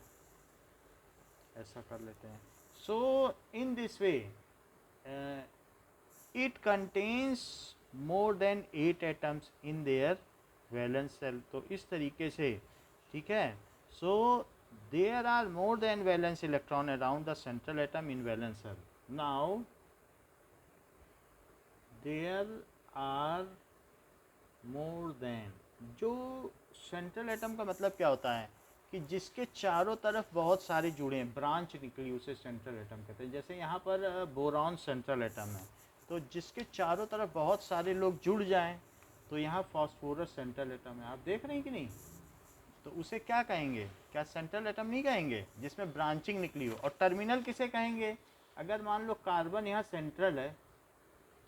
ऐसा कर लेते हैं। So in this way it contains more than 8 atoms in their valence shell. तो इस तरीके से, ठीक है, so there are more than valence electron around the central atom in valence shell. Now there are more than, जो central atom का मतलब क्या होता है कि जिसके चारों तरफ बहुत सारे जुड़े हैं, ब्रांच निकली, उसे सेंट्रल एटम कहते हैं। जैसे यहाँ पर बोरॉन सेंट्रल एटम है, तो जिसके चारों तरफ बहुत सारे लोग जुड़ जाएं, तो यहाँ फास्फोरस सेंट्रल एटम है। आप देख रहे हैं कि नहीं? तो उसे क्या कहेंगे? क्या सेंट्रल एटम नहीं कहेंगे जिसमें ब्रांचिंग निकली हो? और टर्मिनल किसे कहेंगे? अगर मान लो कार्बन यहाँ सेंट्रल है,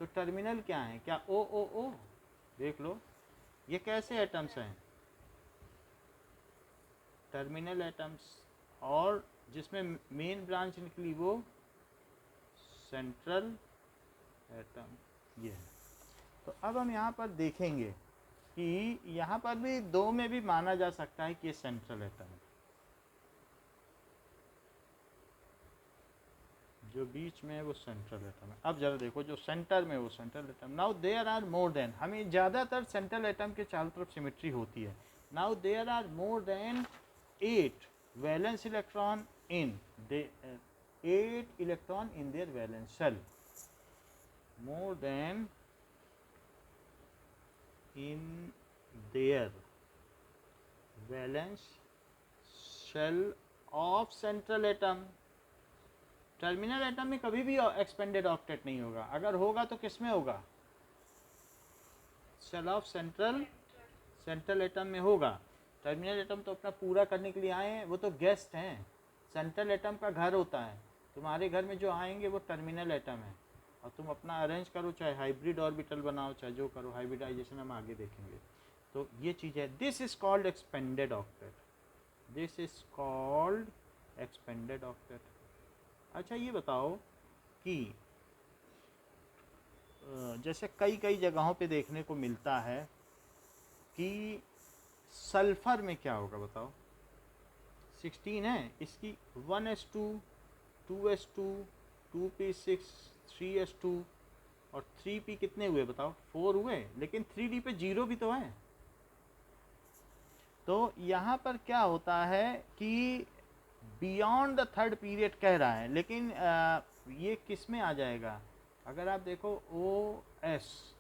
तो टर्मिनल क्या है? क्या ओ ओ ओ? देख लो, ये कैसे एटम्स हैं? Terminal atoms. और जिसमें मेन ब्रांच निकली वो सेंट्रल एटम, ये है। तो अब हम यहाँ पर देखेंगे कि यहाँ पर भी 2 में भी माना जा सकता है कि ये सेंट्रल एटम है, जो बीच में है वो सेंट्रल एटम है। अब जरा देखो, जो सेंटर में वो central atom. Now there are more than, हमें ज़्यादातर सेंट्रल एटम के चारों तरफ सिमेट्री होती है। Now there are more than 8 valence electron in 8 electron in their valence shell, more than in their valence shell of central atom। Terminal atom में कभी भी एक्सपेंडेड ऑक्टेट नहीं होगा, अगर होगा तो किस में होगा? शेल ऑफ सेंट्रल एटम में होगा। टर्मिनल एटम तो अपना पूरा करने के लिए आए हैं, वो तो गेस्ट हैं। सेंट्रल एटम का घर होता है, तुम्हारे घर में जो आएंगे वो टर्मिनल एटम है, और तुम अपना अरेंज करो, चाहे हाइब्रिड ऑर्बिटल बनाओ, चाहे जो करो, हाइब्रिडाइजेशन हम आगे देखेंगे। तो ये चीज़ है, this is called expanded octet, this is called expanded octet. अच्छा ये बताओ कि जैसे कई कई जगहों पे देखने को मिलता है कि सल्फर में क्या होगा बताओ। 16 है, इसकी 1s2 2s2 2p6 3s2 और 3p कितने हुए बताओ, 4 हुए, लेकिन 3d पे 0 भी तो है। तो यहाँ पर क्या होता है कि बियॉन्ड द थर्ड पीरियड कह रहा है, लेकिन ये किस में आ जाएगा, अगर आप देखो OS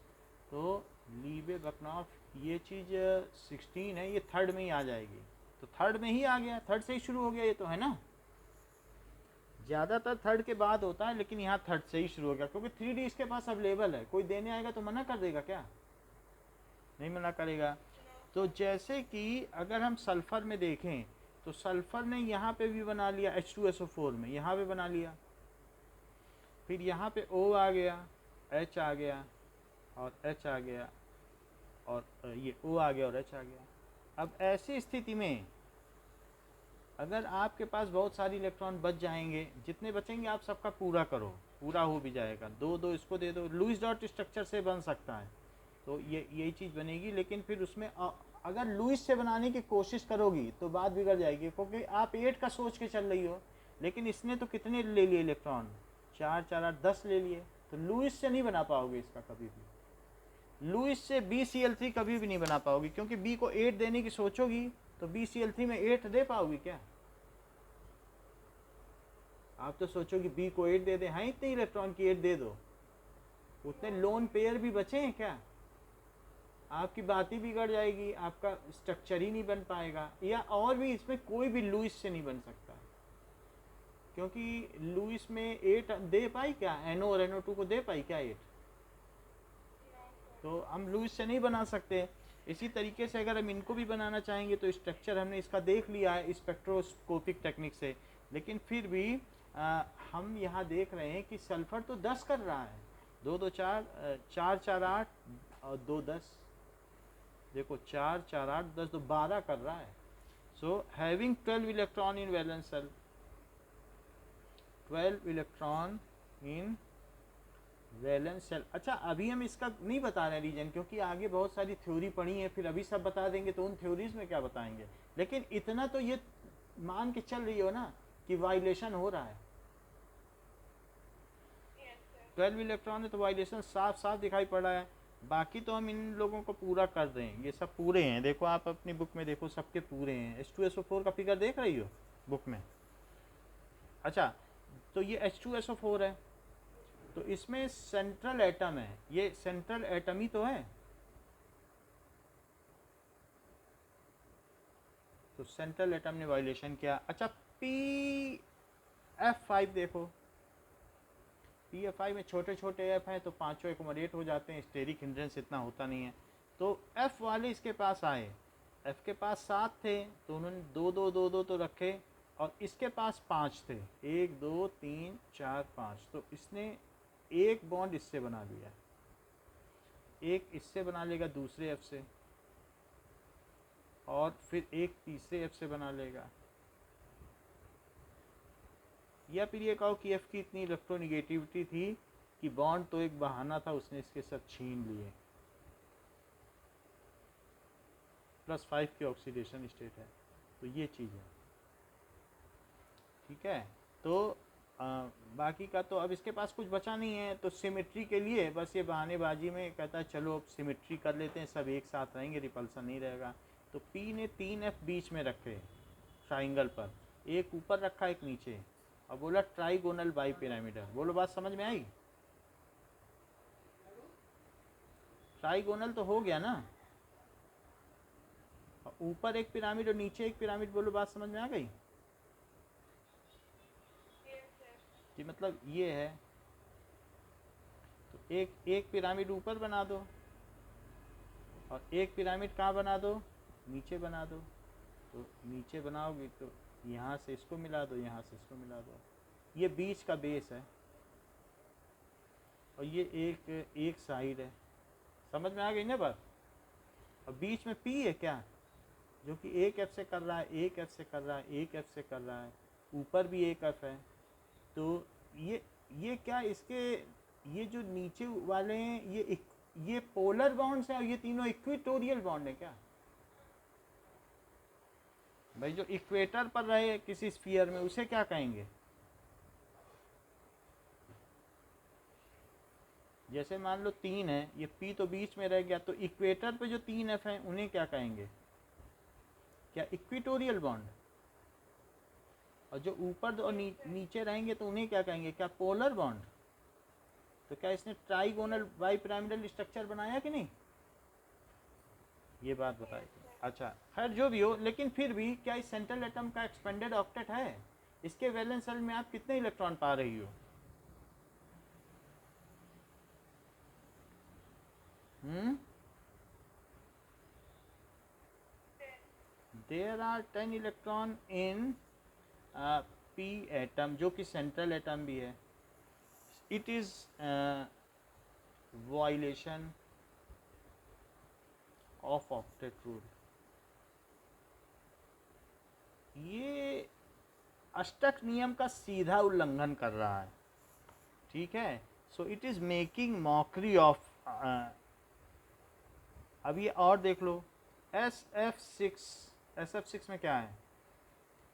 तो लीबे बकनॉफ ये चीज़ 16 है, ये थर्ड में ही आ जाएगी, तो थर्ड में ही आ गया, थर्ड से ही शुरू हो गया ये तो, है ना। ज़्यादातर थर्ड के बाद होता है, लेकिन यहाँ थर्ड से ही शुरू हो गया, क्योंकि 3D इसके पास अवेलेबल है। कोई देने आएगा तो मना कर देगा क्या, नहीं मना करेगा। तो जैसे कि अगर हम सल्फ़र में देखें तो सल्फ़र ने यहाँ पे भी बना लिया H2SO4 में, यहाँ पे बना लिया, फिर यहाँ पे O आ गया, H आ गया और H आ गया, और ये O आ गया और H आ गया। अब ऐसी स्थिति में अगर आपके पास बहुत सारी इलेक्ट्रॉन बच जाएंगे, जितने बचेंगे आप सबका पूरा करो, पूरा हो भी जाएगा, दो दो इसको दे दो, लुईस डॉट स्ट्रक्चर से बन सकता है, तो ये यही चीज़ बनेगी। लेकिन फिर उसमें अगर लुईस से बनाने की कोशिश करोगी तो बात बिगड़ जाएगी, क्योंकि आप 8 का सोच के चल रही हो, लेकिन इसने तो कितने ले लिए इलेक्ट्रॉन, 4 4 8 10 ले लिए, तो लुईस से नहीं बना पाओगे इसका कभी भी। लुईस से BCl3 कभी भी नहीं बना पाओगी, क्योंकि B को 8 देने की सोचोगी तो BCl3 में 8 दे पाओगी क्या। आप तो सोचोगे B को 8 दे दे, हाँ इतने इलेक्ट्रॉन की 8 दे दो, उतने लोन पेयर भी बचे हैं क्या, आपकी बात ही बिगड़ जाएगी, आपका स्ट्रक्चर ही नहीं बन पाएगा। या और भी इसमें कोई भी लुईस से नहीं बन सकता, क्योंकि लुईस में 8 दे पाई क्या, NO और NO2 को दे पाई क्या 8, तो हम लुईस से नहीं बना सकते। इसी तरीके से अगर हम इनको भी बनाना चाहेंगे तो स्ट्रक्चर हमने इसका देख लिया है स्पेक्ट्रोस्कोपिक टेक्निक से, लेकिन फिर भी हम यहाँ देख रहे हैं कि सल्फर तो 10 कर रहा है, 2 2 4 4 4 8 और 2 10, देखो 4 4 8 10 तो 12 कर रहा है। So having 12 electron in valence shell, 12 electron in valence shell. अच्छा अभी हम इसका नहीं बता रहे रीजन, क्योंकि आगे बहुत सारी थ्योरी पढ़ी है, फिर अभी सब बता देंगे तो उन थ्योरीज में क्या बताएंगे, लेकिन इतना तो ये मान के चल रही हो ना कि वाइलेशन हो रहा है। 12 इलेक्ट्रॉन है तो वाइलेशन साफ साफ दिखाई पड़ रहा है। बाकी तो हम इन लोगों को पूरा कर दें, ये सब पूरे हैं, देखो आप अपनी बुक में देखो सबके पूरे हैं। H2SO4 का फिगर देख रही हो बुक में। अच्छा तो ये H2SO4 है, तो इसमें सेंट्रल एटम है, ये सेंट्रल एटम ही तो है, तो सेंट्रल एटम ने वाइलेशन किया। अच्छा PF5 देखो, PF5 में छोटे छोटे F हैं तो पाँचों एकोमोडेट हो जाते हैं, स्टेरिक हिंड्रेंस इतना होता नहीं है। तो F वाले इसके पास आए, F के पास 7 थे तो उन्होंने 2 2 2 2 तो रखे, और इसके पास 5 थे, 1 2 3 4 5, तो इसने एक बॉन्ड इससे बना लिया, एक इससे बना लेगा दूसरे F से, और फिर एक तीसरे F से बना लेगा, या फिर ये कहो कि F की इतनी इलेक्ट्रोनिगेटिविटी थी कि बॉन्ड तो एक बहाना था, उसने इसके साथ छीन लिए। +5 की ऑक्सीडेशन स्टेट है, तो ये चीज़ है, ठीक है। तो बाकी का तो अब इसके पास कुछ बचा नहीं है, तो सिमेट्री के लिए बस ये बहानेबाजी में कहता है चलो अब सिमेट्री कर लेते हैं, सब एक साथ रहेंगे, रिपल्सन नहीं रहेगा। तो P ने 3 F बीच में रखे ट्राइंगल पर, एक ऊपर रखा एक नीचे, और बोला ट्राइगोनल बाई पिरामिडल। बोलो बात समझ में आई, ट्राइगोनल तो हो गया ना, ऊपर एक पिरामिड और नीचे एक पिरामिड, बोलो बात समझ में आ गई कि मतलब ये है, तो एक पिरामिड ऊपर बना दो, और एक पिरामिड कहाँ बना दो, नीचे बना दो। तो नीचे बनाओगे तो यहाँ से इसको मिला दो, यहाँ से इसको मिला दो। ये बीच का बेस है और ये एक साइड है। समझ में आ गई ना बात। और बीच में पी है क्या, जो कि एक एफ से कर रहा है, एक एफ से कर रहा है, एक एफ से कर रहा है, ऊपर भी एक एफ है। तो ये क्या, इसके ये जो नीचे वाले हैं ये पोलर बॉन्ड्स हैं और ये तीनों इक्वेटोरियल बॉन्ड है क्या भाई। जो इक्वेटर पर रहे किसी स्फीयर में उसे क्या कहेंगे। जैसे मान लो 3 है, ये पी तो बीच में रह गया, तो इक्वेटर पे जो 3 एफ हैं उन्हें क्या कहेंगे, क्या इक्वेटोरियल बॉन्ड। और जो ऊपर और नीचे रहेंगे तो उन्हें क्या कहेंगे, क्या पोलर बॉन्ड। तो क्या इसने ट्राइगोनल बाई पिरामिडल स्ट्रक्चर बनाया कि नहीं, ये बात बताई। अच्छा खैर जो भी हो, लेकिन फिर भी क्या इस सेंट्रल एटम का एक्सपेंडेड ऑक्टेट है, इसके वैलेंस शेल में आप कितने इलेक्ट्रॉन पा रही हो। There are 10 electron in P atom, जो कि सेंट्रल एटम भी है। It is violation of octet rule. ये अष्टक नियम का सीधा उल्लंघन कर रहा है, ठीक है। So it is making mockery of. अब ये और देख लो, SF6 में क्या है,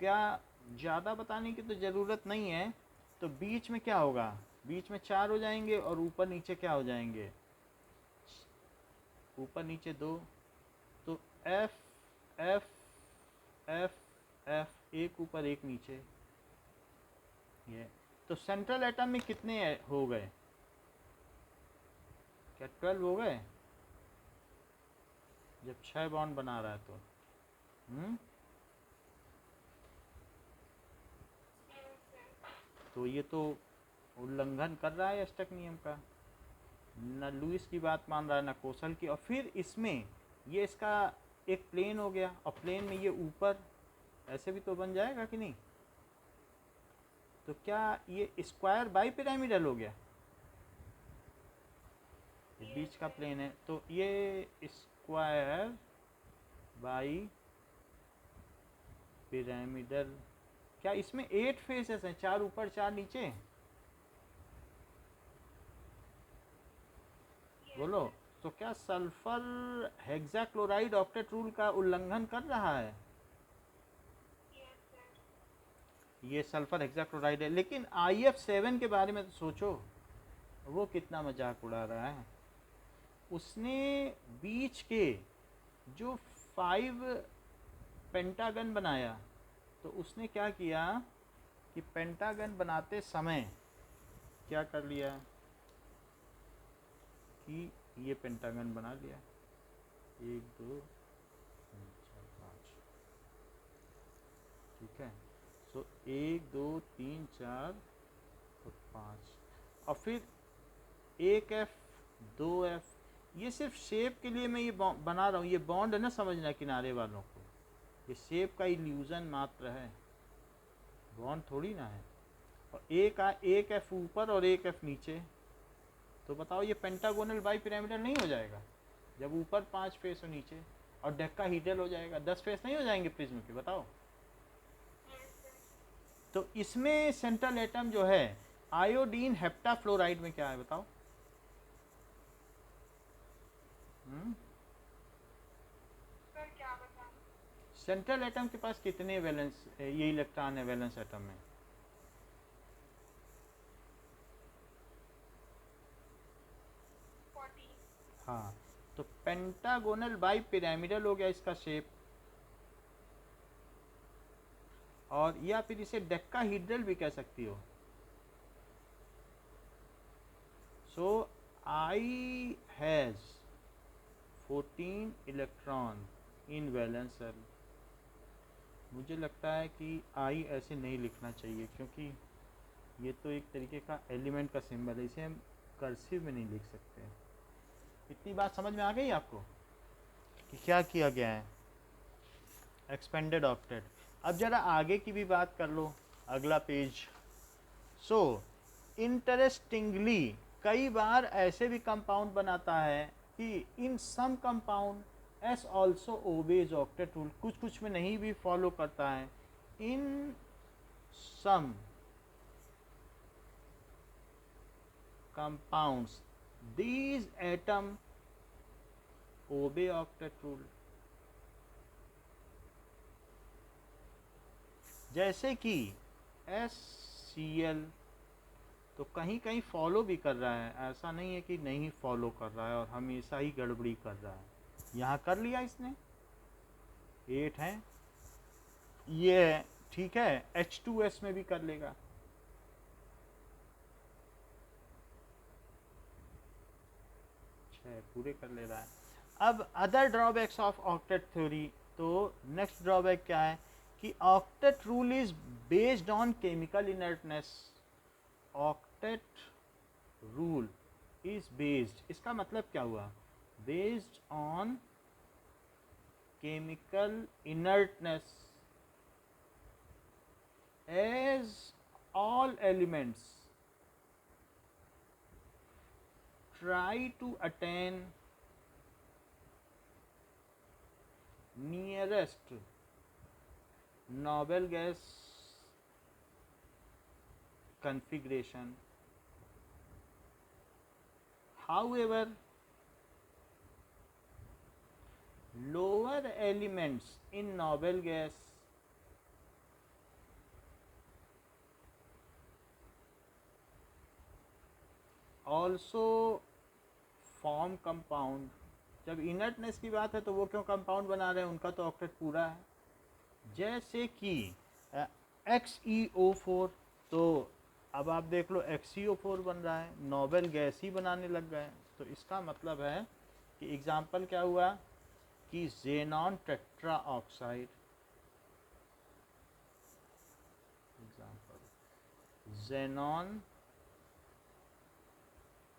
क्या ज़्यादा बताने की तो ज़रूरत नहीं है। तो बीच में क्या होगा, बीच में 4 हो जाएंगे और ऊपर नीचे क्या हो जाएंगे, ऊपर नीचे 2। तो F F F F, एक ऊपर एक नीचे। ये तो सेंट्रल एटम में कितने हो गए, क्या 12 हो गए, जब 6 बॉन्ड बना रहा है तो। तो ये तो उल्लंघन कर रहा है अष्टक नियम का, न लुईस की बात मान रहा है न कोसल की। और फिर इसमें ये इसका एक प्लेन हो गया, और प्लेन में ये ऊपर ऐसे भी तो बन जाएगा कि नहीं। तो क्या ये स्क्वायर बाई पिरामिडल हो गया, ये बीच का प्लेन है, तो ये स्क्वायर बाई पिरामिडल। क्या इसमें 8 फेसेस हैं, 4 ऊपर 4 नीचे, बोलो। तो क्या सल्फर हेक्साक्लोराइड ऑक्टेट रूल का उल्लंघन कर रहा है, ये सल्फर हेक्साक्लोराइड है। लेकिन IF7 के बारे में तो सोचो, वो कितना मजाक उड़ा रहा है। उसने बीच के जो 5 पेंटागन बनाया, तो उसने क्या किया कि पेंटागन बनाते समय क्या कर लिया कि ये पेंटागन बना लिया, 1 2 3 4 5, ठीक है। सो 1 2 3 4 और 5, और फिर 1 F 2 F। ये सिर्फ शेप के लिए मैं ये बना रहा हूँ, ये बॉन्ड है ना, समझना किनारे वालों को, ये शेप का इल्यूजन मात्र है, बॉन्ड थोड़ी ना है। और एक F ऊपर और 1 F नीचे। तो बताओ ये पेंटागोनल बाई पिरामिडल नहीं हो जाएगा, जब ऊपर 5 फेस हो नीचे, और डेकाहीड्रल हो जाएगा, 10 फेस नहीं हो जाएंगे प्रिज्म के, बताओ। तो इसमें सेंट्रल एटम जो है आयोडीन हेप्टाफ्लोराइड में क्या है बताओ। सर क्या बताऊं। सेंट्रल एटम के पास कितने वैलेंस ये इलेक्ट्रॉन है वैलेंस एटम में, 40। हाँ। तो पेंटागोनल बाई पिरामिडल हो गया इसका शेप, और या फिर इसे डेकाहीड्रल भी कह सकती हो। So I has 14 electron in valence shell. मुझे लगता है कि I ऐसे नहीं लिखना चाहिए, क्योंकि ये तो एक तरीके का एलिमेंट का सिंबल है, इसे हम कर्सिव में नहीं लिख सकते। इतनी बात समझ में आ गई आपको। कि क्या किया गया है, एक्सपेंडेड ऑक्टेट। अब जरा आगे की भी बात कर लो, अगला पेज। सो इंटरेस्टिंगली कई बार ऐसे भी कंपाउंड बनाता है कि in some compounds also obeys octet rule, कुछ कुछ में नहीं भी फॉलो करता है। इन सम compounds these atom obey octet rule। जैसे कि HCl तो कहीं कहीं फॉलो भी कर रहा है, ऐसा नहीं है कि नहीं फॉलो कर रहा है और हमेशा ही गड़बड़ी कर रहा है। यहाँ कर लिया इसने, 8 है, ये ठीक है, H2S में भी कर लेगा। पूरे कर ले रहा है। अब other drawbacks of octet theory, तो नेक्स्ट ड्रॉबैक क्या है कि octet rule is based on chemical inertness. Octet rule is based, इसका मतलब क्या हुआ, based on chemical inertness as all elements try to attain nearest noble gas configuration. However, lower elements in noble gas also form compound. जब inertness की बात है तो वो क्यों कंपाउंड बना रहे हैं, उनका तो ऑक्टेट पूरा है। जैसे कि XeO4, तो अब आप देख लो XeO4 बन रहा है, नोबेल गैस ही बनाने लग गए। तो इसका मतलब है कि एग्जाम्पल क्या हुआ कि xenon tetra oxide, example xenon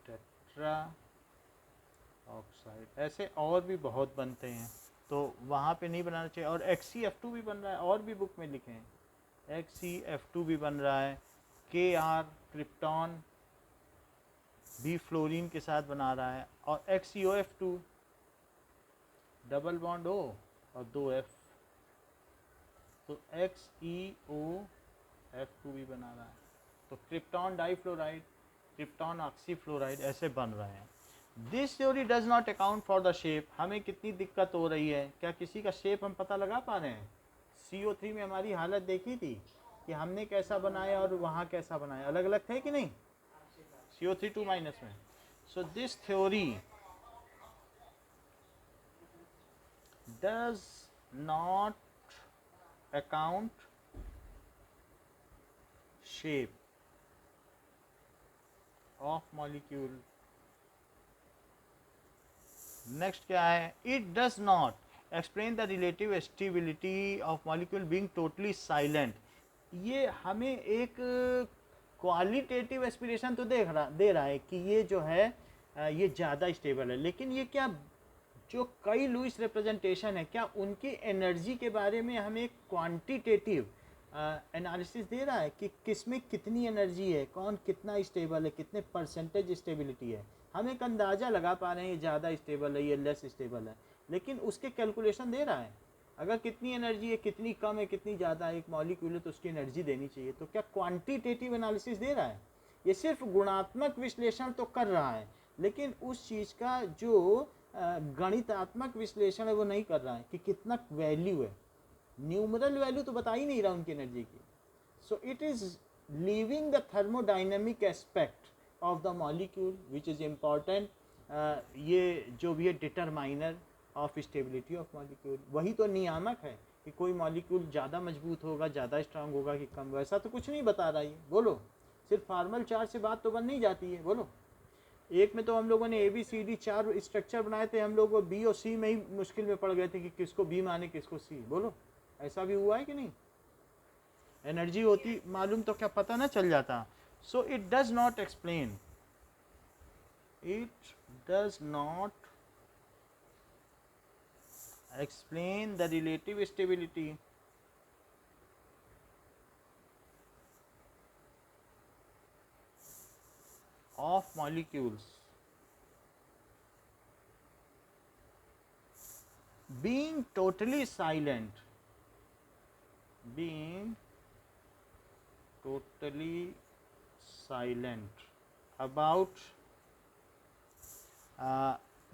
tetra oxide, ऐसे और भी बहुत बनते हैं, तो वहाँ पे नहीं बनाना चाहिए। और XeF2 भी बन रहा है, और भी बुक में लिखे हैं, XeF2 भी बन रहा है, Kr क्रिप्टॉन भी फ्लोरीन के साथ बना रहा है, और XeOF2 डबल बॉन्ड O और 2 F, तो XeOF2 भी बना रहा है। तो क्रिप्टॉन डाईफ्लोराइड, क्रिप्टॉन ऑक्सीफ्लोराइड ऐसे बन रहे हैं। This theory does not account for the shape. हमें कितनी दिक्कत हो रही है, क्या किसी का शेप हम पता लगा पा रहे हैं? CO3 में हमारी हालत देखी थी कि हमने कैसा बनाया और वहाँ कैसा बनाया, अलग अलग थे कि नहीं, CO3 2 माइनस में। So this theory does not account shape of molecule. Next क्या है, it does not explain the relative stability of molecule being totally silent. ये हमें एक क्वालिटेटिव एस्पिरेशन तो दे रहा है कि ये जो है ये ज़्यादा स्टेबल है, लेकिन ये क्या जो कई लुईस रिप्रेजेंटेशन है, क्या उनकी एनर्जी के बारे में हमें एक क्वांटिटेटिव एनालिसिस दे रहा है कि किस में कितनी एनर्जी है, कौन कितना स्टेबल है, कितने परसेंटेज स्टेबिलिटी है। हम एक अंदाज़ा लगा पा रहे हैं ये ज़्यादा स्टेबल है, ये लेस स्टेबल है, लेकिन उसके कैलकुलेशन दे रहा है। अगर कितनी एनर्जी है, कितनी कम है, कितनी ज़्यादा है, एक मॉलिक्यूल है तो उसकी एनर्जी देनी चाहिए। तो क्या क्वांटिटेटिव एनालिसिस दे रहा है? ये सिर्फ गुणात्मक विश्लेषण तो कर रहा है, लेकिन उस चीज़ का जो गणितात्मक विश्लेषण है वो नहीं कर रहा है कि कितना वैल्यू है। न्यूमरल वैल्यू तो बता ही नहीं रहा उनकी एनर्जी की। So it is leaving the thermodynamic aspect of the molecule which is important. ये जो भी है determiner of stability of molecule, वही तो नियामक है कि कोई मॉलिक्यूल ज़्यादा मजबूत होगा, ज़्यादा स्ट्रांग होगा कि कम। वैसा तो कुछ नहीं बता रहा है, बोलो। सिर्फ फार्मल चार्ट से बात तो बन नहीं जाती है, बोलो। एक में तो हम लोगों ने ABCD 4 स्ट्रक्चर बनाए थे, हम लोग वो B और C में ही मुश्किल में पड़ गए थे कि किसको B माने किसको C, बोलो। ऐसा भी हुआ है कि नहीं? एनर्जी होती मालूम तो क्या पता ना चल जाता। So it does not explain, it does not explain the relative stability of molecules being totally silent, being totally silent about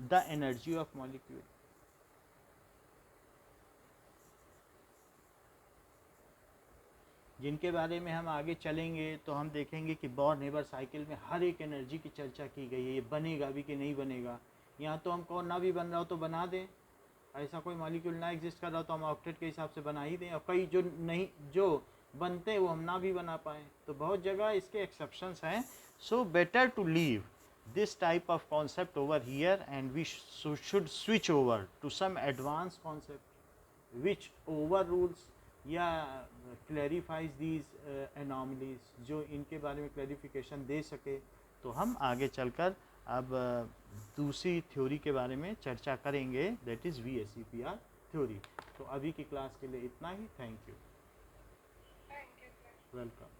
the energy of molecule. जिनके बारे में हम आगे चलेंगे तो हम देखेंगे कि बॉर्न-हेबर साइकिल में हर एक एनर्जी की चर्चा की गई है, ये बनेगा भी कि नहीं बनेगा। यहाँ तो हमको ना भी बन रहा हो तो बना दें, ऐसा कोई मॉलिक्यूल ना एग्जिस्ट कर रहा हो तो हम ऑक्टेट के हिसाब से बना ही दें, और कई जो नहीं जो बनते हैं वो हम ना भी बना पाएँ, तो बहुत जगह इसके एक्सेप्शंस हैं। So better to leave this type of concept over here, and we should switch over to some advanced concept which overrules या clarifies these anomalies, जो इनके बारे में clarification दे सके। तो हम आगे चलकर अब दूसरी थ्योरी के बारे में चर्चा करेंगे, that is VSEPR थ्योरी। तो अभी की क्लास के लिए इतना ही। Thank you, Thank you, sir. Welcome.